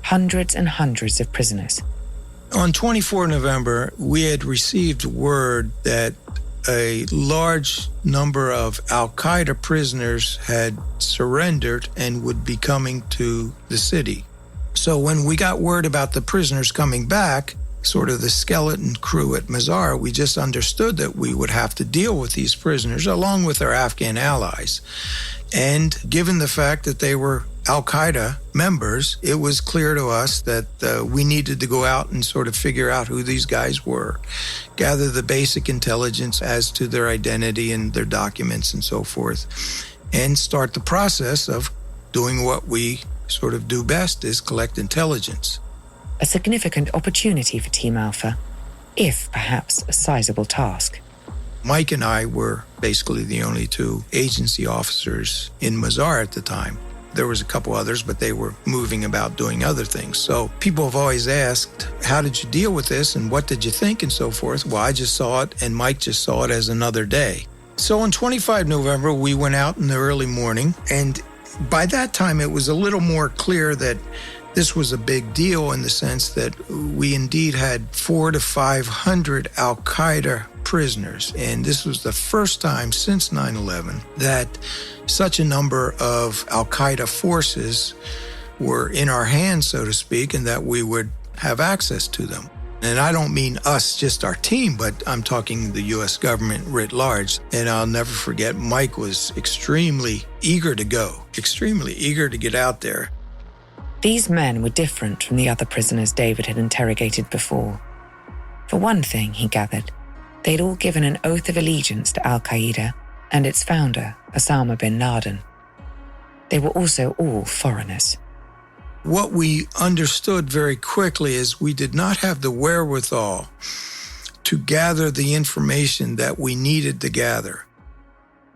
Hundreds and hundreds of prisoners. On 24 November, we had received word that a large number of al-Qaeda prisoners had surrendered and would be coming to the city. So when we got word about the prisoners coming back, sort of the skeleton crew at Mazar, we just understood that we would have to deal with these prisoners along with our Afghan allies. And given the fact that they were al-Qaeda members, it was clear to us that we needed to go out and sort of figure out who these guys were, gather the basic intelligence as to their identity and their documents and so forth, and start the process of doing what we sort of do best, is collect intelligence. A significant opportunity for Team Alpha, if perhaps a sizable task. Mike and I were basically the only two agency officers in Mazar at the time. There was a couple others, but they were moving about doing other things. So people have always asked, how did you deal with this and what did you think and so forth? Well, I just saw it and Mike just saw it as another day. So on 25 November, we went out in the early morning, and by that time it was a little more clear that this was a big deal in the sense that we indeed had 400 to 500 al-Qaeda prisoners. And this was the first time since 9/11 that such a number of al-Qaeda forces were in our hands, so to speak, and that we would have access to them. And I don't mean us, just our team, but I'm talking the U.S. government writ large. And I'll never forget, Mike was extremely eager to go, extremely eager to get out there. These men were different from the other prisoners David had interrogated before. For one thing, he gathered, they'd all given an oath of allegiance to al-Qaeda and its founder, Osama bin Laden. They were also all foreigners. What we understood very quickly is we did not have the wherewithal to gather the information that we needed to gather.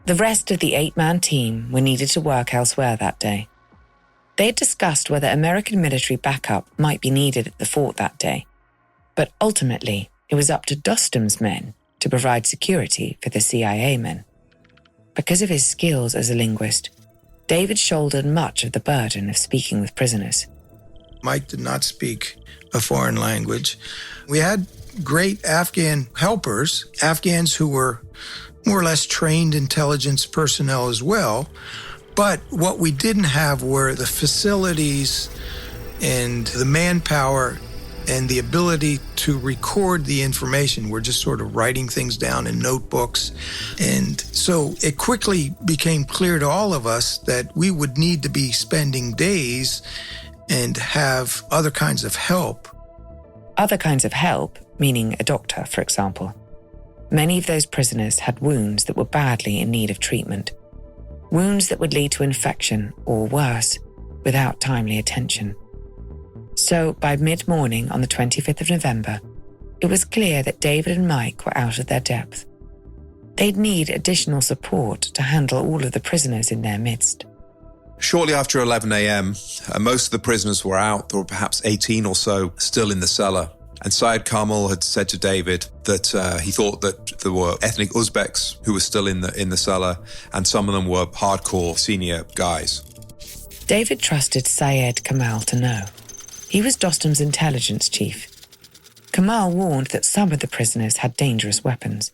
The rest of the 8-man team were needed to work elsewhere that day. They had discussed whether American military backup might be needed at the fort that day, but ultimately it was up to Dostum's men to provide security for the CIA men. Because of his skills as a linguist, David shouldered much of the burden of speaking with prisoners. Mike did not speak a foreign language. We had great Afghan helpers, Afghans who were more or less trained intelligence personnel as well. But what we didn't have were the facilities and the manpower and the ability to record the information. We're just sort of writing things down in notebooks. And so it quickly became clear to all of us that we would need to be spending days and have other kinds of help. Other kinds of help, meaning a doctor, for example. Many of those prisoners had wounds that were badly in need of treatment. Wounds that would lead to infection, or worse, without timely attention. So by mid-morning on the 25th of November, it was clear that David and Mike were out of their depth. They'd need additional support to handle all of the prisoners in their midst. Shortly after 11 a.m., most of the prisoners were out. There were perhaps 18 or so still in the cellar. And Syed Kamel had said to David that he thought that there were ethnic Uzbeks who were still in the cellar, and some of them were hardcore senior guys. David trusted Syed Kamel to know. He was Dostum's intelligence chief. Kamel warned that some of the prisoners had dangerous weapons,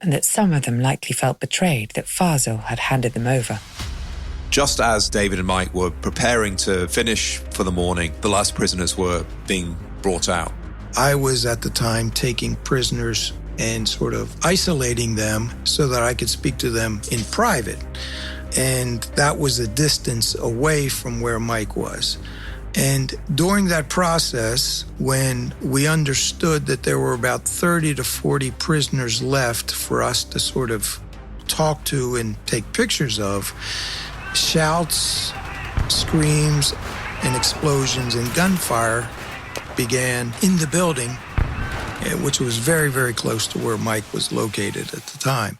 and that some of them likely felt betrayed that Fazil had handed them over. Just as David and Mike were preparing to finish for the morning, the last prisoners were being brought out. I was at the time taking prisoners and sort of isolating them so that I could speak to them in private. And that was a distance away from where Mike was. And during that process, when we understood that there were about 30 to 40 prisoners left for us to sort of talk to and take pictures of, shouts, screams, and explosions and gunfire began in the building, which was very, very close to where Mike was located at the time.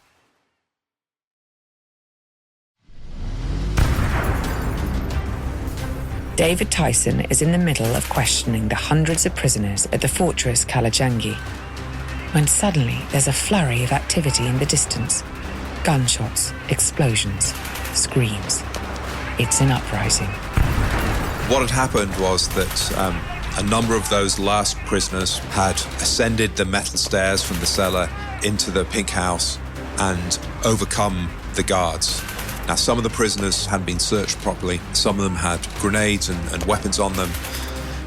David Tyson is in the middle of questioning the hundreds of prisoners at the fortress Kalajangi, when suddenly there's a flurry of activity in the distance. Gunshots, explosions, screams. It's an uprising. What had happened was that a number of those last prisoners had ascended the metal stairs from the cellar into the pink house, and overcome the guards. Now, some of the prisoners hadn't been searched properly. Some of them had grenades and weapons on them,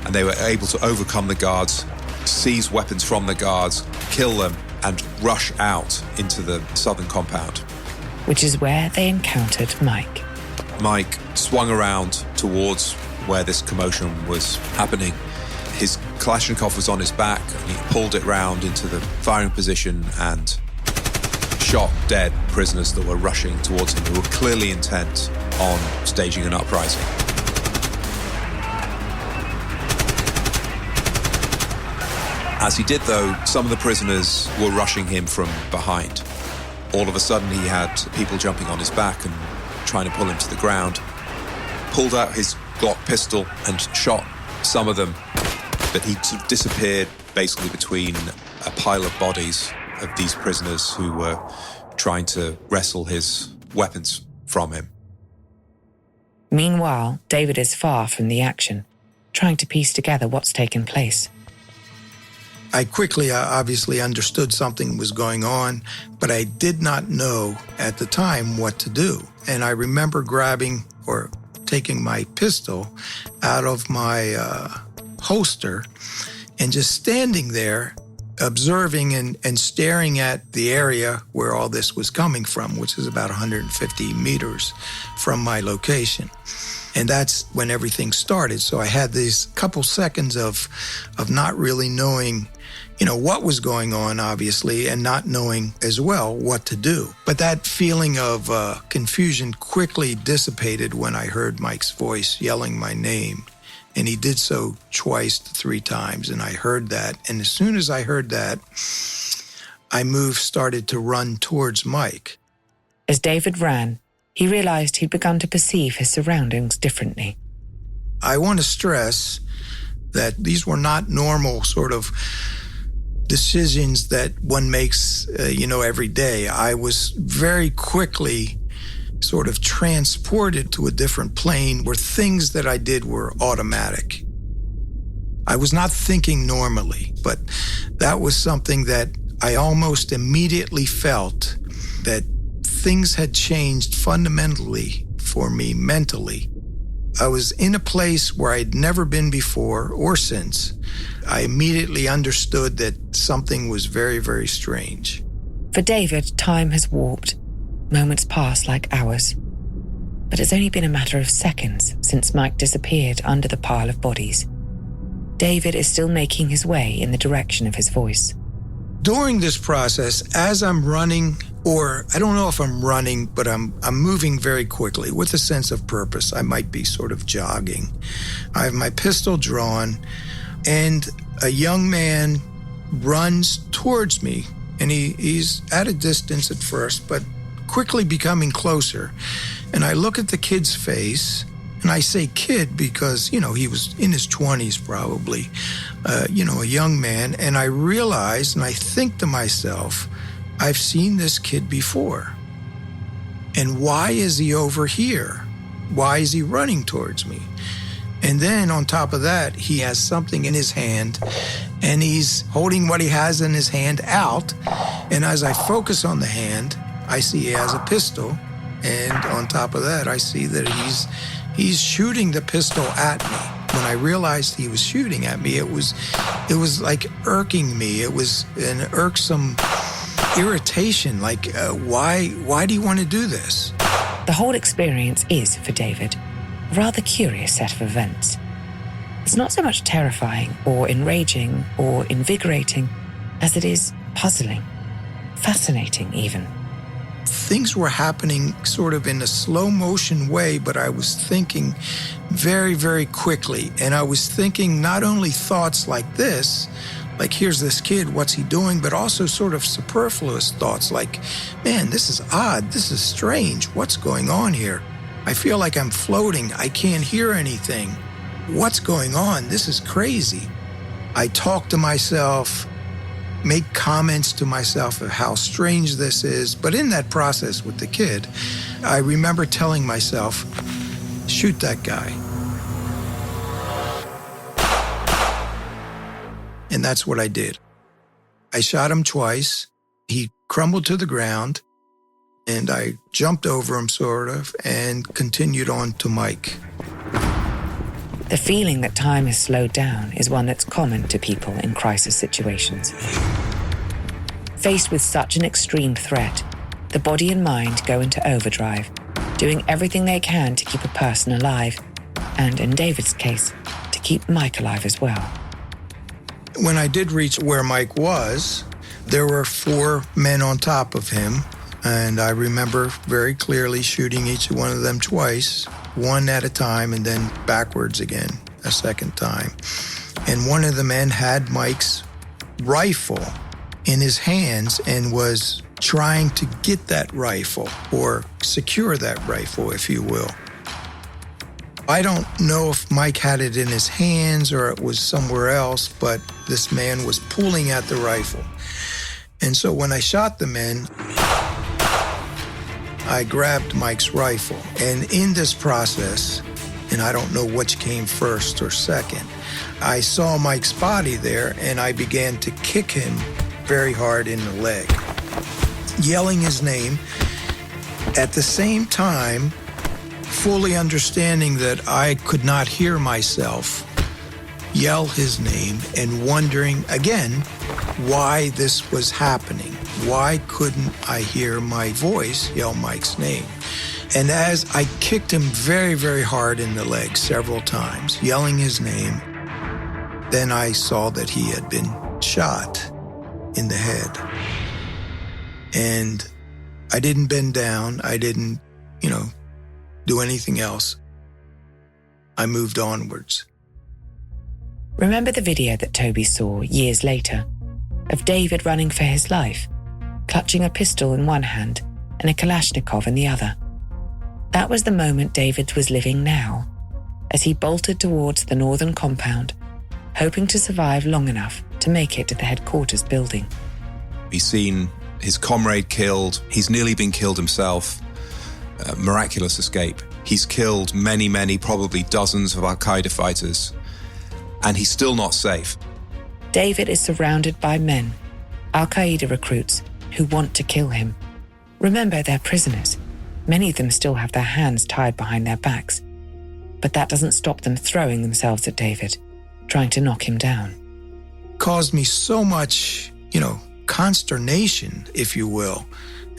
and they were able to overcome the guards, seize weapons from the guards, kill them, and rush out into the southern compound. Which is where they encountered Mike. Mike swung around towards where this commotion was happening. His Kalashnikov was on his back, and he pulled it round into the firing position and shot dead prisoners that were rushing towards him, who were clearly intent on staging an uprising. As he did, though, some of the prisoners were rushing him from behind. All of a sudden, he had people jumping on his back and trying to pull him to the ground, pulled out his Glock pistol and shot some of them, but he sort of disappeared basically between a pile of bodies of these prisoners who were trying to wrestle his weapons from him. Meanwhile, David is far from the action, trying to piece together what's taken place. I quickly obviously understood something was going on, but I did not know at the time what to do. And I remember grabbing or taking my pistol out of my holster and just standing there, observing and staring at the area where all this was coming from, which is about 150 meters from my location. And that's when everything started. So I had these couple seconds of not really knowing, what was going on, obviously, and not knowing as well what to do. But that feeling of confusion quickly dissipated when I heard Mike's voice yelling my name. And he did so twice to 3 times, and I heard that. And as soon as I heard that, I started to run towards Mike. As David ran, he realized he'd begun to perceive his surroundings differently. I want to stress that these were not normal sort of decisions that one makes, every day. I was very quickly sort of transported to a different plane where things that I did were automatic. I was not thinking normally, but that was something that I almost immediately felt that things had changed fundamentally for me mentally. I was in a place where I'd never been before or since. I immediately understood that something was very, very strange. For David, time has warped. Moments pass like hours. But it's only been a matter of seconds since Mike disappeared under the pile of bodies. David is still making his way in the direction of his voice. During this process, as I'm running, or I don't know if I'm running, but I'm moving very quickly with a sense of purpose. I might be sort of jogging. I have my pistol drawn, and a young man runs towards me, and he's at a distance at first, but quickly becoming closer. And I look at the kid's face, and I say kid because, he was in his 20s probably, a young man. And I realize, and I think to myself, I've seen this kid before. And why is he over here? Why is he running towards me? And then on top of that, he has something in his hand, and he's holding what he has in his hand out. And as I focus on the hand, I see he has a pistol. And on top of that, I see that he's shooting the pistol at me. When I realized he was shooting at me, it was like irking me. It was an irksome irritation, like, why do you want to do this? The whole experience is, for David, a rather curious set of events. It's not so much terrifying or enraging or invigorating as it is puzzling, fascinating even. Things were happening sort of in a slow motion way, but I was thinking very, very quickly. And I was thinking not only thoughts like this, like, here's this kid, what's he doing? But also sort of superfluous thoughts like, man, this is odd. This is strange. What's going on here? I feel like I'm floating. I can't hear anything. What's going on? This is crazy. I talk to myself, make comments to myself of how strange this is. But in that process with the kid, I remember telling myself, shoot that guy. And that's what I did. I shot him twice. He crumbled to the ground. and I jumped over him, sort of, and continued on to Mike. The feeling that time has slowed down is one that's common to people in crisis situations. Faced with such an extreme threat, the body and mind go into overdrive, doing everything they can to keep a person alive, and in David's case, to keep Mike alive as well. When I did reach where Mike was, there were 4 men on top of him, and I remember very clearly shooting each one of them twice, one at a time, and then backwards again a second time. And one of the men had Mike's rifle in his hands and was trying to get that rifle, or secure that rifle, if you will. I don't know if Mike had it in his hands or it was somewhere else, but this man was pulling at the rifle. And so when I shot the men, I grabbed Mike's rifle. And in this process, and I don't know which came first or second, I saw Mike's body there and I began to kick him very hard in the leg, yelling his name. At the same time, fully understanding that I could not hear myself yell his name and wondering again why this was happening. Why couldn't I hear my voice yell Mike's name? And as I kicked him very, very hard in the leg several times, yelling his name, then I saw that he had been shot in the head. And I didn't bend down. I didn't, do anything else. I moved onwards. Remember the video that Toby saw years later of David running for his life, clutching a pistol in one hand and a Kalashnikov in the other? That was the moment David was living now, as he bolted towards the northern compound, hoping to survive long enough to make it to the headquarters building. He's seen his comrade killed. He's nearly been killed himself. Miraculous escape. He's killed many, probably dozens of Al-Qaeda fighters, and he's still not safe. David is surrounded by men, Al-Qaeda recruits, who want to kill him. Remember, they're prisoners. Many of them still have their hands tied behind their backs. But that doesn't stop them throwing themselves at David, trying to knock him down. Caused me so much, consternation, if you will.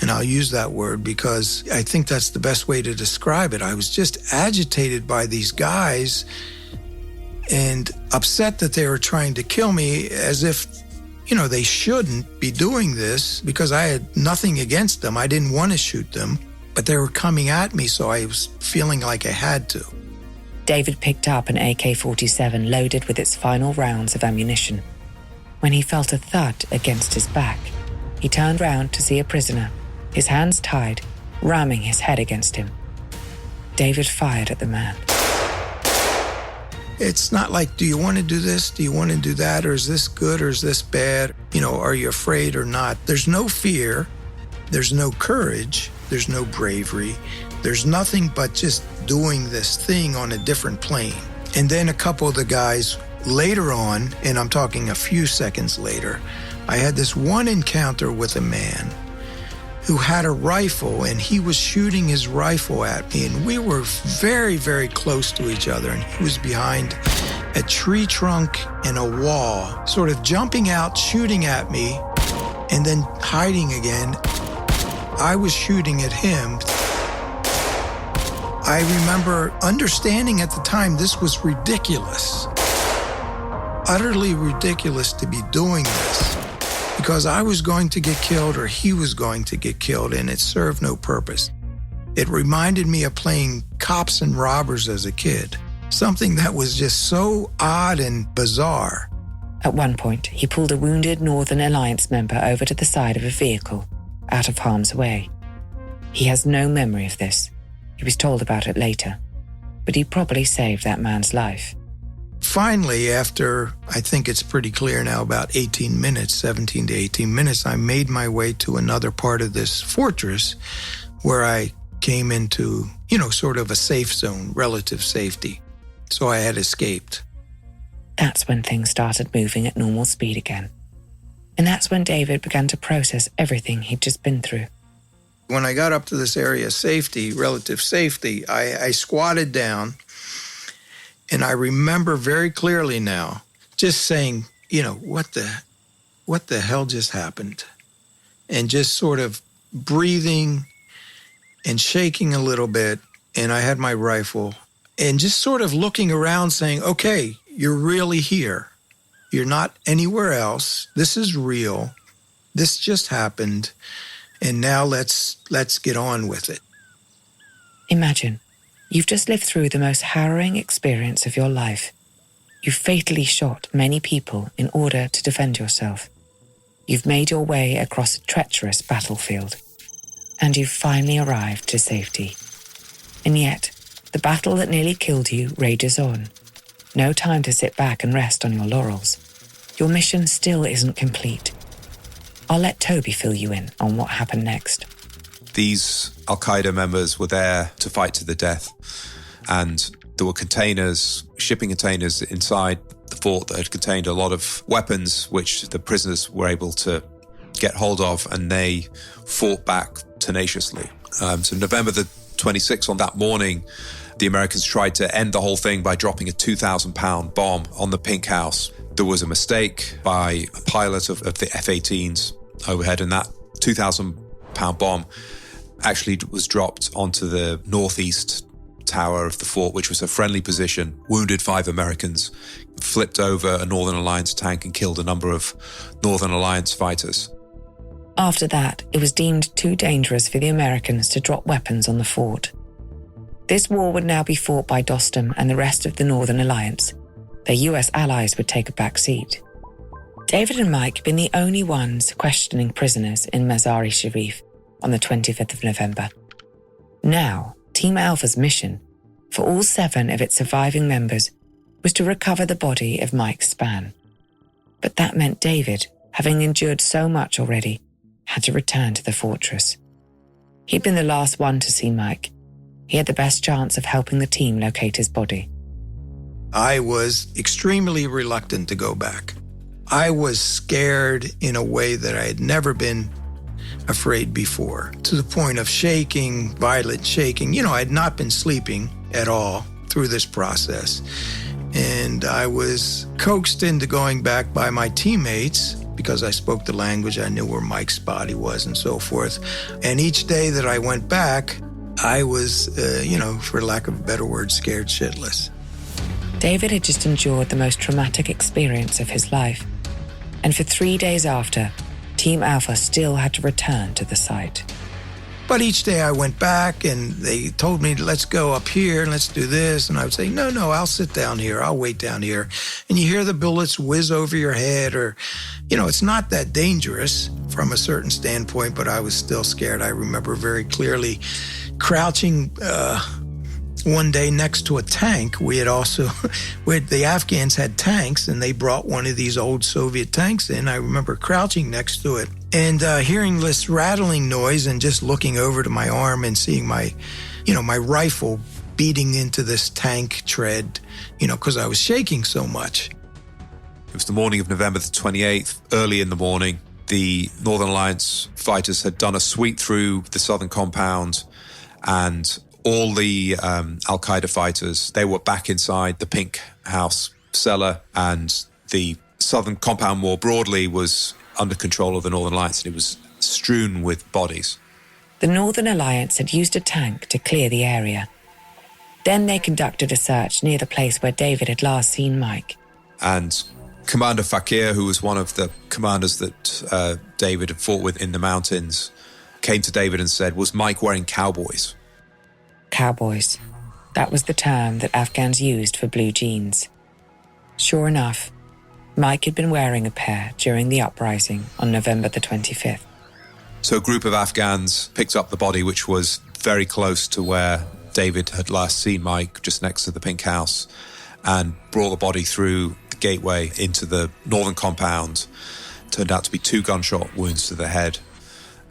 And I'll use that word because I think that's the best way to describe it. I was just agitated by these guys and upset that they were trying to kill me, as if, they shouldn't be doing this, because I had nothing against them. I didn't want to shoot them, but they were coming at me, so I was feeling like I had to. David picked up an AK-47 loaded with its final rounds of ammunition. When he felt a thud against his back, he turned round to see a prisoner, his hands tied, ramming his head against him. David fired at the man. It's not like, do you want to do this? Do you want to do that? Or is this good or is this bad? Are you afraid or not? There's no fear. There's no courage. There's no bravery. There's nothing but just doing this thing on a different plane. And then a couple of the guys later on, and I'm talking a few seconds later, I had this one encounter with a man who had a rifle, and he was shooting his rifle at me, and we were very, very close to each other, and he was behind a tree trunk and a wall, sort of jumping out, shooting at me, and then hiding again. I was shooting at him. I remember understanding at the time this was ridiculous, utterly ridiculous to be doing this, because I was going to get killed or he was going to get killed, and it served no purpose. It reminded me of playing cops and robbers as a kid, something that was just so odd and bizarre. At one point, he pulled a wounded Northern Alliance member over to the side of a vehicle, out of harm's way. He has no memory of this. He was told about it later, but he probably saved that man's life. Finally, after, I think it's pretty clear now, about 18 minutes, 17 to 18 minutes, I made my way to another part of this fortress where I came into, sort of a safe zone, relative safety. So I had escaped. That's when things started moving at normal speed again. And that's when David began to process everything he'd just been through. When I got up to this area of safety, relative safety, I squatted down, and I remember very clearly now just saying, what the hell just happened? And just sort of breathing and shaking a little bit, and I had my rifle, and just sort of looking around saying, okay, you're really here. You're not anywhere else. This is real. This just happened, and now let's get on with it. Imagine, you've just lived through the most harrowing experience of your life. You've fatally shot many people in order to defend yourself. You've made your way across a treacherous battlefield, and you've finally arrived to safety. And yet, the battle that nearly killed you rages on. No time to sit back and rest on your laurels. Your mission still isn't complete. I'll let Toby fill you in on what happened next. These Al-Qaeda members were there to fight to the death, and there were shipping containers inside the fort that had contained a lot of weapons which the prisoners were able to get hold of, and they fought back tenaciously. So November the 26th, on that morning, the Americans tried to end the whole thing by dropping a 2,000-pound bomb on the Pink House. There was a mistake by a pilot of the F-18s overhead, and that 2,000-pound bomb actually was dropped onto the northeast tower of the fort, which was a friendly position, wounded 5 Americans, flipped over a Northern Alliance tank and killed a number of Northern Alliance fighters. After that, it was deemed too dangerous for the Americans to drop weapons on the fort. This war would now be fought by Dostum and the rest of the Northern Alliance. Their US allies would take a back seat. David and Mike had been the only ones questioning prisoners in Mazar-i-Sharif on the 25th of November. Now, Team Alpha's mission, for all 7 of its surviving members, was to recover the body of Mike Spann. But that meant David, having endured so much already, had to return to the fortress. He'd been the last one to see Mike. He had the best chance of helping the team locate his body. I was extremely reluctant to go back. I was scared in a way that I had never been afraid before, to the point of shaking, violent shaking. I had not been sleeping at all through this process. And I was coaxed into going back by my teammates because I spoke the language. I knew where Mike's body was and so forth. And each day that I went back, I was, for lack of a better word, scared shitless. David had just endured the most traumatic experience of his life. And for 3 days after, Team Alpha still had to return to the site. But each day I went back and they told me, let's go up here and let's do this. And I would say, no, I'll sit down here. I'll wait down here. And you hear the bullets whiz over your head, or, it's not that dangerous from a certain standpoint, but I was still scared. I remember very clearly crouching one day next to a tank. The Afghans had tanks, and they brought one of these old Soviet tanks in. I remember crouching next to it and hearing this rattling noise and just looking over to my arm and seeing my rifle beating into this tank tread, because I was shaking so much. It was the morning of November the 28th, early in the morning. The Northern Alliance fighters had done a sweep through the southern compound, and all the Al-Qaeda fighters, they were back inside the Pink House cellar, and the southern compound more broadly was under control of the Northern Alliance, and it was strewn with bodies. The Northern Alliance had used a tank to clear the area. Then they conducted a search near the place where David had last seen Mike. And Commander Fakir, who was one of the commanders that David had fought with in the mountains, came to David and said, was Mike wearing cowboys? Cowboys. That was the term that Afghans used for blue jeans. Sure enough, Mike had been wearing a pair during the uprising on November the 25th. So a group of Afghans picked up the body, which was very close to where David had last seen Mike, just next to the Pink House, and brought the body through the gateway into the northern compound. Turned out to be 2 gunshot wounds to the head,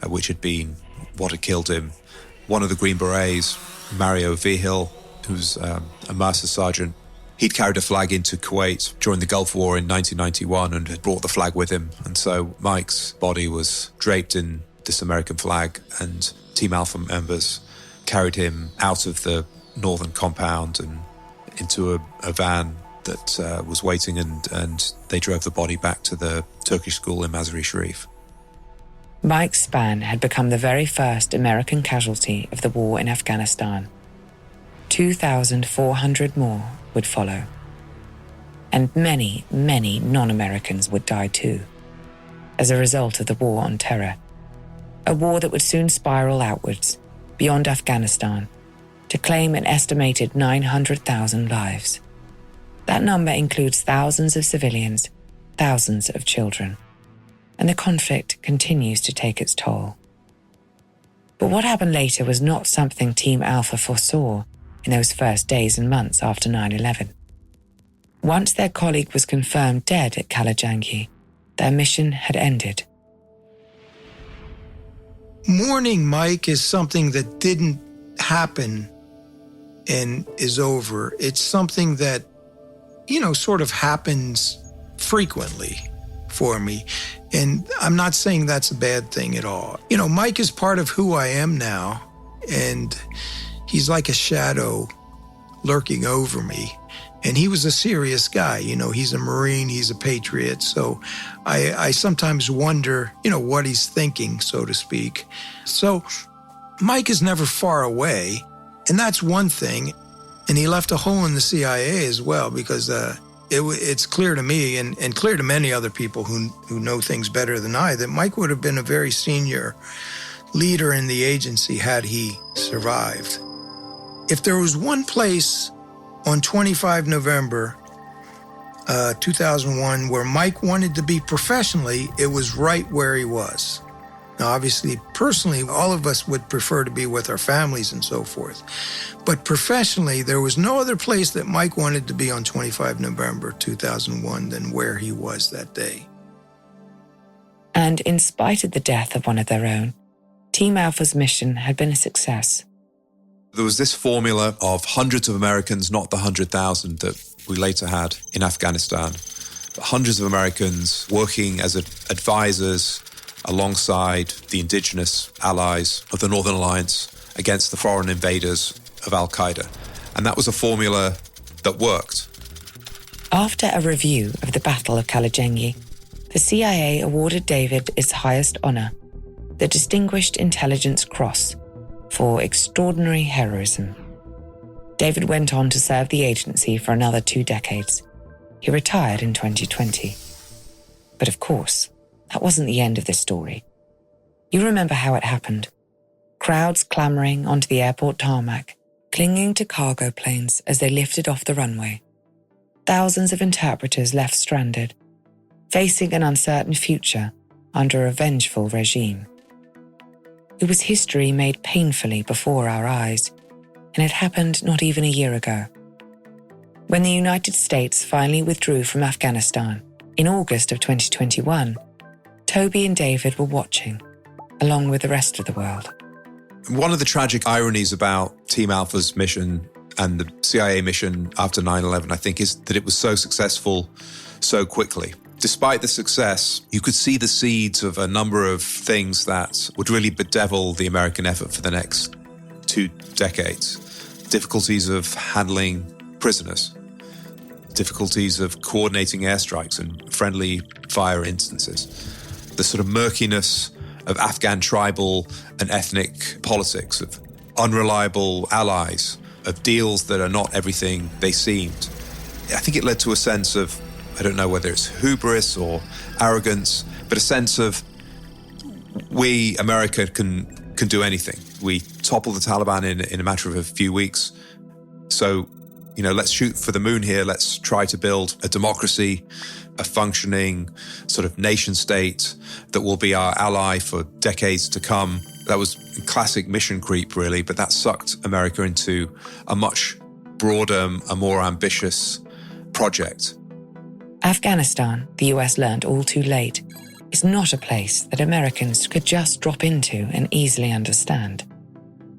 which had been what had killed him. One of the Green Berets, Mario Vigil, who's a master sergeant, he'd carried a flag into Kuwait during the Gulf War in 1991 and had brought the flag with him. And so Mike's body was draped in this American flag, and Team Alpha members carried him out of the northern compound and into a van that was waiting, and they drove the body back to the Turkish school in Mazar-i-Sharif. Mike Spann had become the very first American casualty of the war in Afghanistan. 2,400 more would follow. And many, many non-Americans would die too, as a result of the war on terror. A war that would soon spiral outwards, beyond Afghanistan, to claim an estimated 900,000 lives. That number includes thousands of civilians, thousands of children. And the conflict continues to take its toll. But what happened later was not something Team Alpha foresaw in those first days and months after 9/11. Once their colleague was confirmed dead at Qalajangi, their mission had ended. Mourning Mike is something that didn't happen and is over. It's something that, sort of happens frequently for me. And I'm not saying that's a bad thing at all. Mike is part of who I am now, and he's like a shadow lurking over me. And he was a serious guy. He's a Marine, he's a patriot. So I sometimes wonder, what he's thinking, so to speak. So Mike is never far away, and that's one thing. And he left a hole in the CIA as well, because it's clear to me and clear to many other people who know things better than I that Mike would have been a very senior leader in the agency had he survived. If there was one place on 25 November 2001 where Mike wanted to be professionally, it was right where he was. Now, obviously, personally, all of us would prefer to be with our families and so forth. But professionally, there was no other place that Mike wanted to be on 25 November 2001 than where he was that day. And in spite of the death of one of their own, Team Alpha's mission had been a success. There was this formula of hundreds of Americans, not the 100,000 that we later had in Afghanistan, but hundreds of Americans working as advisors alongside the indigenous allies of the Northern Alliance against the foreign invaders of Al-Qaeda. And that was a formula that worked. After a review of the Battle of Qalajangi, the CIA awarded David its highest honor, the Distinguished Intelligence Cross, for extraordinary heroism. David went on to serve the agency for another 2 decades. He retired in 2020. But of course, that wasn't the end of this story. You remember how it happened. Crowds clamoring onto the airport tarmac, clinging to cargo planes as they lifted off the runway. Thousands of interpreters left stranded, facing an uncertain future under a vengeful regime. It was history made painfully before our eyes, and it happened not even a year ago. When the United States finally withdrew from Afghanistan in August of 2021, Toby and David were watching, along with the rest of the world. One of the tragic ironies about Team Alpha's mission and the CIA mission after 9/11, I think, is that it was so successful so quickly. Despite the success, you could see the seeds of a number of things that would really bedevil the American effort for the next 2 decades. Difficulties of handling prisoners, difficulties of coordinating airstrikes and friendly fire instances, the sort of murkiness of Afghan tribal and ethnic politics, of unreliable allies, of deals that are not everything they seemed. I think it led to a sense of, I don't know whether it's hubris or arrogance, but a sense of we, America, can do anything. We toppled the Taliban in a matter of a few weeks. So, let's shoot for the moon here. Let's try to build a democracy, a functioning sort of nation state that will be our ally for decades to come. That was classic mission creep, really, but that sucked America into a much broader, a more ambitious project. Afghanistan, the US learned all too late, is not a place that Americans could just drop into and easily understand,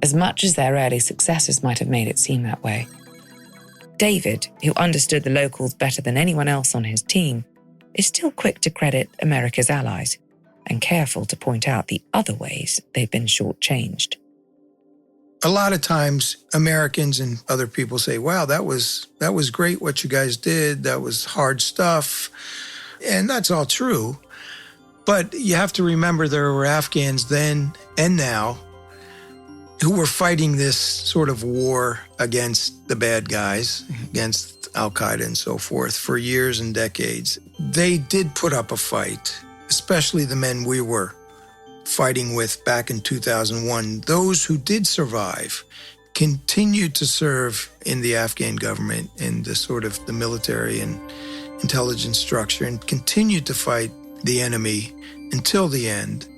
as much as their early successes might have made it seem that way. David, who understood the locals better than anyone else on his team, is still quick to credit America's allies and careful to point out the other ways they've been shortchanged. A lot of times Americans and other people say, wow, that was great what you guys did. That was hard stuff. And that's all true. But you have to remember there were Afghans then and now who were fighting this sort of war against the bad guys, against Al-Qaeda and so forth for years and decades. They did put up a fight, especially the men we were fighting with back in 2001. Those who did survive continued to serve in the Afghan government, in the sort of the military and intelligence structure, and continued to fight the enemy until the end.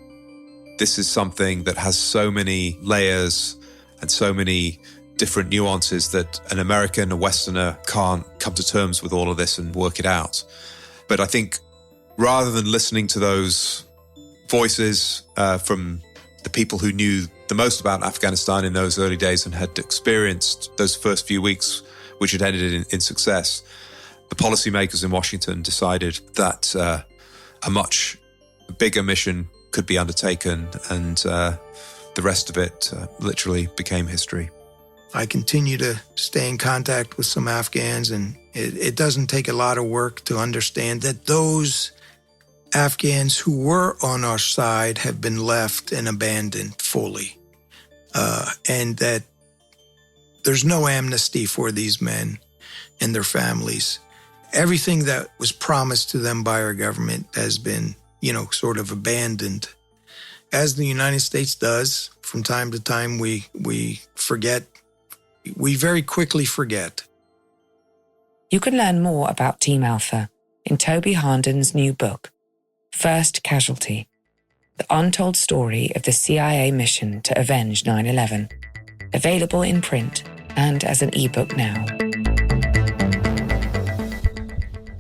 This is something that has so many layers and so many different nuances that an American, a Westerner, can't come to terms with all of this and work it out. But I think rather than listening to those voices from the people who knew the most about Afghanistan in those early days and had experienced those first few weeks, which had ended in success, the policymakers in Washington decided that a much bigger mission could be undertaken, and the rest of it literally became history. I continue to stay in contact with some Afghans, and it doesn't take a lot of work to understand that those Afghans who were on our side have been left and abandoned fully, and that there's no amnesty for these men and their families. Everything that was promised to them by our government has been, sort of abandoned. As the United States does, from time to time, we forget. We very quickly forget. You can learn more about Team Alpha in Toby Harnden's new book, First Casualty, The Untold Story of the CIA Mission to Avenge 9/11, available in print and as an ebook now.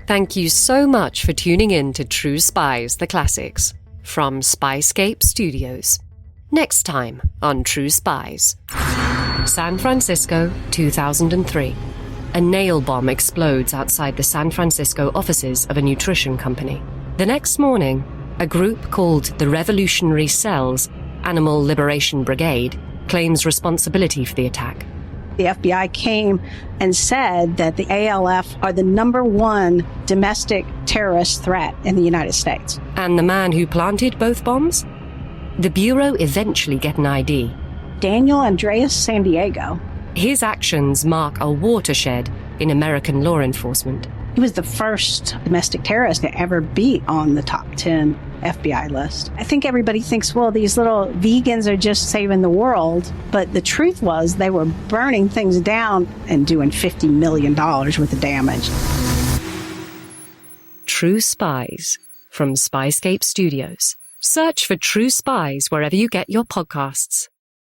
Thank you so much for tuning in to True Spies, the Classics, from SPYSCAPE Studios. Next time on True Spies. San Francisco, 2003. A nail bomb explodes outside the San Francisco offices of a nutrition company. The next morning, a group called the Revolutionary Cells Animal Liberation Brigade claims responsibility for the attack. The FBI came and said that the ALF are the #1 domestic terrorist threat in the United States. And the man who planted both bombs? The Bureau eventually get an ID. Daniel Andreas San Diego. His actions mark a watershed in American law enforcement. He was the first domestic terrorist to ever be on the top 10 FBI list. I think everybody thinks, well, these little vegans are just saving the world. But the truth was they were burning things down and doing $50 million worth of damage. True Spies from SPYSCAPE Studios. Search for True Spies wherever you get your podcasts.